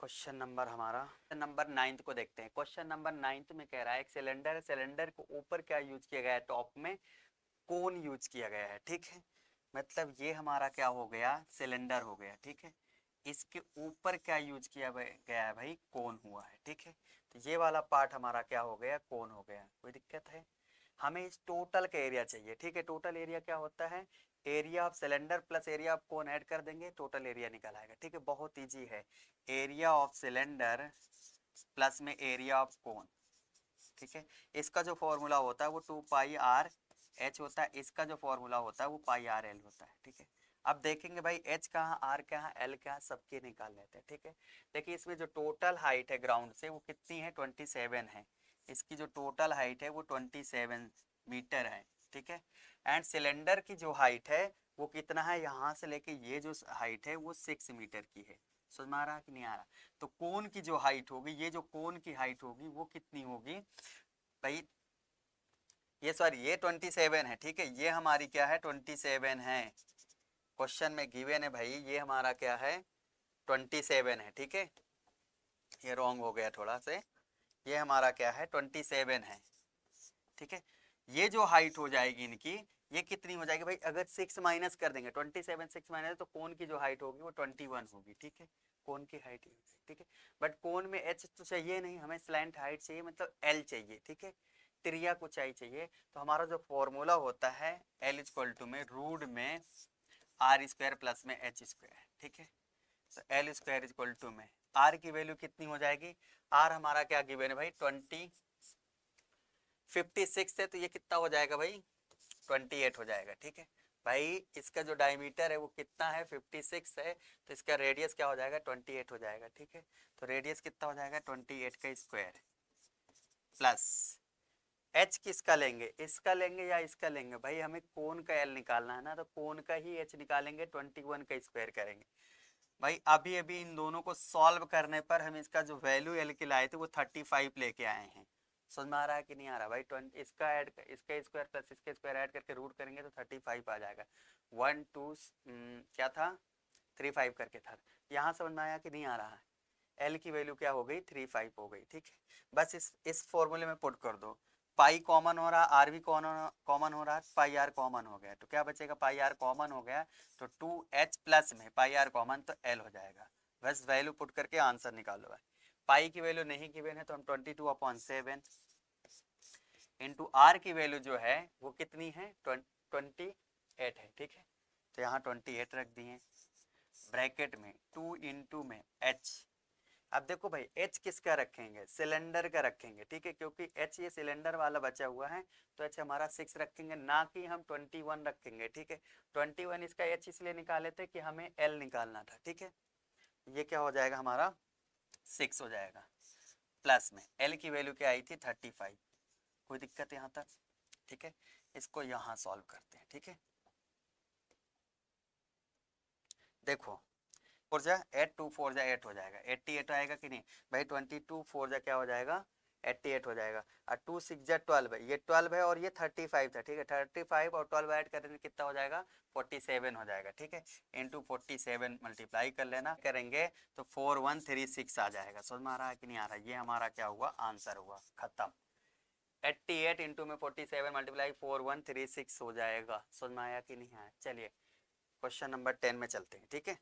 क्वेश्चन नंबर हमारा नंबर 9 को देखते हैं। क्वेश्चन नंबर 9 में कह रहा है एक सिलेंडर है, सिलेंडर को ऊपर क्या यूज किया गया है? टॉप में कोन यूज किया गया है, ठीक है। मतलब ये हमारा क्या हो गया? सिलेंडर हो गया, ठीक है। इसके ऊपर क्या यूज किया गया है भाई? कोन हुआ है, ठीक है। तो ये वाला पार्ट हमारा क्या हो गया? कोन हो गया। कोई दिक्कत है? हमें इस टोटल का एरिया चाहिए, ठीक है। टोटल एरिया क्या होता है? Area of cylinder plus area of cone add कर देंगे, टोटल एरिया निकल आएगा, ठीक है। बहुत इजी है। एरिया ऑफ सिलेंडर प्लस में एरिया ऑफ कोन, ठीक है। इसका जो फॉर्मूला होता है वो 2πr/h होता है। इसका जो फॉर्मूला होता है वो πr/l होता है, ठीक है। अब देखेंगे भाई h कहाँ, r कहाँ, l कहाँ, सबके निकाल लेते हैं, ठीक है। देखिए इसमें जो टोटल हाइट है ग्राउंड से वो कितनी है? 27 है। इसकी जो टोटल हाइट है वो 27 मीटर है, ठीक है। एंड सिलेंडर की जो हाइट है वो कितना है? यहाँ से लेके ये जो हाइट है वो 6 मीटर की है। समझ में आ रहा कि नहीं आ रहा? तो कोन की जो हाइट होगी, ये जो कोन की हाइट होगी वो कितनी होगी भाई? ये सॉरी, ये 27 है, ठीक है। ये हमारी क्या है? 27 है। क्वेश्चन में गिवन है भाई, ये हमारा क्या है? 27 है, ठीक है। ये रॉन्ग हो गया थोड़ा से। ये हमारा क्या है? 27 है, ठीक है। ये जो हाइट हो जाएगी इनकी, ये कितनी हो जाएगी भाई? अगर 6 माइनस कर देंगे, 27 6 माइनस, तो कोन की जो हाइट होगी वो 21 होगी, ठीक है। कोन की हाइट ही होगी, ठीक है। बट कोन में एच तो चाहिए नहीं, हमें स्लैंट हाइट चाहिए, मतलब एल चाहिए, ठीक है। त्रिया ऊंचाई चाहिए। तो हमारा जो फॉर्मूला होता है एल इक्वल टू में रूट में आर स्क्वायर प्लस में एच स्क्वायर, ठीक है। तो एल स्क्वायर इक्वल टू में आर की वैल्यू कितनी हो जाएगी? आर हमारा क्या गिवन है भाई? 56 है, तो ये कितना हो जाएगा भाई? 28 हो जाएगा, ठीक है। भाई इसका जो डायमीटर है वो कितना है? 56 है, तो इसका रेडियस क्या हो जाएगा? 28 हो जाएगा, ठीक है। तो रेडियस कितना हो जाएगा? 28 का स्क्वायर प्लस एच किसका लेंगे? इसका लेंगे या इसका लेंगे? भाई हमें कोन का एल निकालना है ना, तो कोन का ही एच निकालेंगे, 21 का स्क्वायर करेंगे। भाई अभी अभी इन दोनों को सॉल्व करने पर हम इसका जो वैल्यू एल के लाए थे वो 35 लेके आए हैं। समझ में आ रहा है कि नहीं आ रहा भाई? 20 इसका ऐड, इसका स्क्वायर प्लस इसके स्क्वायर ऐड करके रूट करेंगे तो 35 आ जाएगा। 1 2 क्या था? 35 करके था। यहाँ समझ में आया कि नहीं आ रहा है? एल की वैल्यू क्या हो गई? 35 हो गई, ठीक है। बस इस फॉर्मूले में पुट कर दो। पाई कॉमन हो रहा, आर भी कॉमन हो रहा, पाई आर कॉमन हो गया, तो क्या बचेगा? पाई आर कॉमन हो गया, तो 2h प्लस में पाई आर कॉमन, तो एल हो जाएगा। बस वैल्यू पुट करके आंसर निकालो भाई। पाई की वैल्यू नहीं गिवन है तो हम 22/7 इंटू आर की वैल्यू जो है वो कितनी है 28 है, ठीक है। तो यहाँ 28 रख दिए ब्रैकेट में 2 इंटू में एच। अब देखो भाई एच किसका रखेंगे, सिलेंडर का रखेंगे, ठीक है, क्योंकि एच ये सिलेंडर वाला बचा हुआ है तो एच हमारा 6 रखेंगे, ना कि हम 21 रखेंगे, ठीक है। 21 इसका एच इसलिए निकाले थे कि हमें एल निकालना था, ठीक है। ये क्या हो जाएगा हमारा 6 हो जाएगा, प्लस में एल की वैल्यू क्या आई थी 35। कोई दिक्कत यहाँ तक, ठीक है। इसको यहाँ सॉल्व करते हैं, ठीक है। देखो 4 जा 8, 2 4 जा 8 हो जाएगा, 88 आएगा कि नहीं भाई। 22 4 जा क्या हो जाएगा 88 हो जाएगा, और 2 6 जा 12 है, ये 12 है और ये 35 था, ठीक है। 35 और 12 ऐड करेंगे कितना हो जाएगा 47 हो जाएगा, ठीक है। इंटू 47 मल्टीप्लाई कर लेना, करेंगे तो 4136 आ जाएगा। समझ में आ रहा है कि नहीं आ रहा है, ये हमारा क्या हुआ आंसर हुआ, खत्म। 88 इंटू में 47 मल्टीप्लाई 4136 हो जाएगा। समझ में आया कि नहीं आया। चलिए क्वेश्चन नंबर 10 में चलते हैं, ठीक है।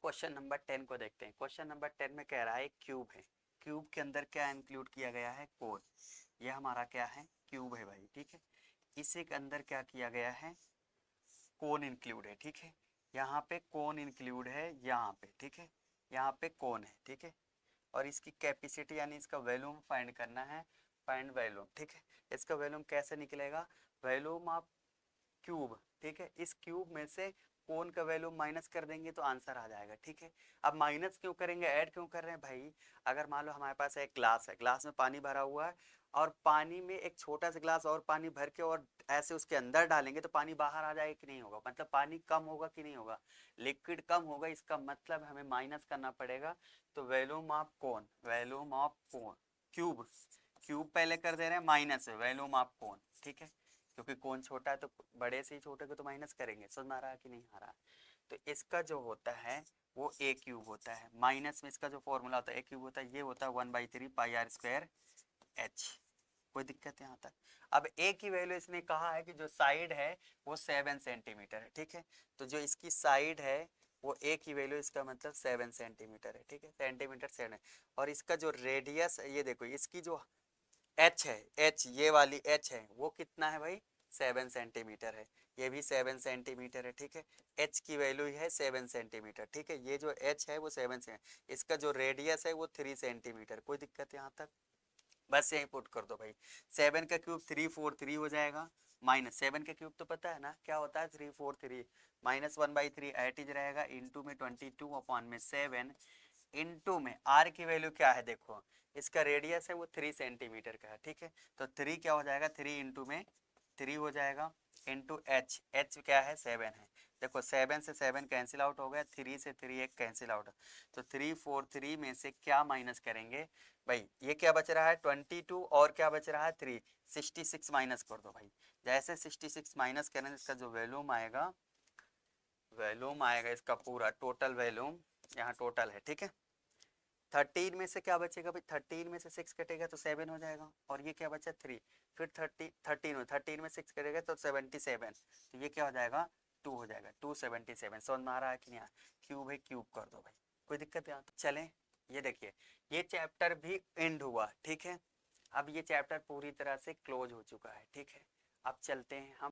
क्वेश्चन नंबर 10 को देखते हैं। क्वेश्चन नंबर 10 में कह रहा है क्यूब है, क्यूब के अंदर क्या इंक्लूड किया गया है कोन। ये हमारा क्या है क्यूब है भाई, ठीक है। इसी के अंदर क्या किया गया है कोन इंक्लूड है, ठीक है। यहाँ पे कोन इंक्लूड है, यहाँ पे ठीक है, यहाँ पे कोन है, ठीक है। और इसकी कैपेसिटी यानी इसका वॉल्यूम फाइंड करना है, फाइंड वॉल्यूम, ठीक है। इसका वॉल्यूम कैसे निकलेगा, वॉल्यूम ऑफ क्यूब, ठीक है। इस क्यूब में से कोन का वैल्यू माइनस कर देंगे तो आंसर आ जाएगा, ठीक है। अब माइनस क्यों करेंगे, ऐड क्यों कर रहे हैं भाई। अगर मान लो हमारे पास एक ग्लास है, ग्लास में पानी भरा हुआ है और पानी में एक छोटा सा ग्लास और पानी भर के और ऐसे उसके अंदर डालेंगे तो पानी बाहर आ जाएगा कि नहीं होगा, मतलब पानी कम होगा कि नहीं होगा, लिक्विड कम होगा। इसका मतलब हमें माइनस करना पड़ेगा। तो volume of cone, volume of cone cube, cube पहले कर दे रहे हैं माइनस है वॉल्यूम ऑफ कोन, ठीक है। क्योंकि कोन छोटा है तो बड़े से ही छोटे को तो माइनस करेंगे। समझ में आ रहा है कि नहीं आ रहा। तो इसका जो होता है वो ए क्यूब होता है, माइनस में इसका जो फॉर्मूला होता है ए क्यूब होता है, ये होता है 1/3 पाई आर स्क्वायर एच। कोई दिक्कत है यहाँ तक। अब ए की वैल्यू इसने कहा है कि जो साइड है वो 7 सेंटीमीटर है, ठीक है। तो जो इसकी साइड है वो ए की वैल्यू, इसका मतलब 7 सेंटीमीटर है, ठीक है। सेंटीमीटर 7 और इसका जो रेडियस ये देखो, इसकी जो एच है, एच ये वाली एच है वो कितना है भाई 7 सेंटीमीटर है, ये भी 7 सेंटीमीटर है, ठीक है। एच की वैल्यू है 7 सेंटीमीटर, ठीक है। ये जो एच है वो 7 से, इसका जो रेडियस है वो 3 सेंटीमीटर। कोई दिक्कत है यहाँ तक, बस यही पुट कर दो भाई। 7 का क्यूब 343 हो जाएगा, माइनस 7 का क्यूब तो पता है ना क्या होता है 343, माइनस 1/3 एट इज रहेगा, इंटू में 22/7 इंटू में आर की वैल्यू क्या है देखो, इसका रेडियस है वो 3 सेंटीमीटर का है, ठीक है। तो 3 क्या हो जाएगा 3 इंटू में 3 हो जाएगा, इंटू एच, एच क्या है 7 है। देखो 7 से 7 कैंसिल आउट हो गया, 3 से 3 एक कैंसिल आउट, तो 343 में से क्या माइनस करेंगे भाई, ये क्या बच रहा है 22 और क्या बच रहा है 3, 66 माइनस कर दो भाई। जैसे 66 माइनस करें इसका जो वैल्यूम आएगा, वैल्यूम आएगा इसका पूरा टोटल वैल्यूम, यहाँ टोटल है, ठीक है। 13 में से क्या बचेगा भाई, 13 में से 6 कटेगा तो 7 हो जाएगा, और ये क्या बचा 3, फिर 13 में 6 कटेगा तो 77, तो ये क्या हो जाएगा 2 हो जाएगा, 277। समझ में आ रहा है कि नहीं, क्यूब है क्यूब कर दो भाई, कोई दिक्कत है। तो चलें ये देखिए ये चैप्टर भी एंड हुआ, ठीक है। अब ये चैप्टर पूरी तरह से क्लोज हो चुका है, ठीक है। अब चलते हैं हम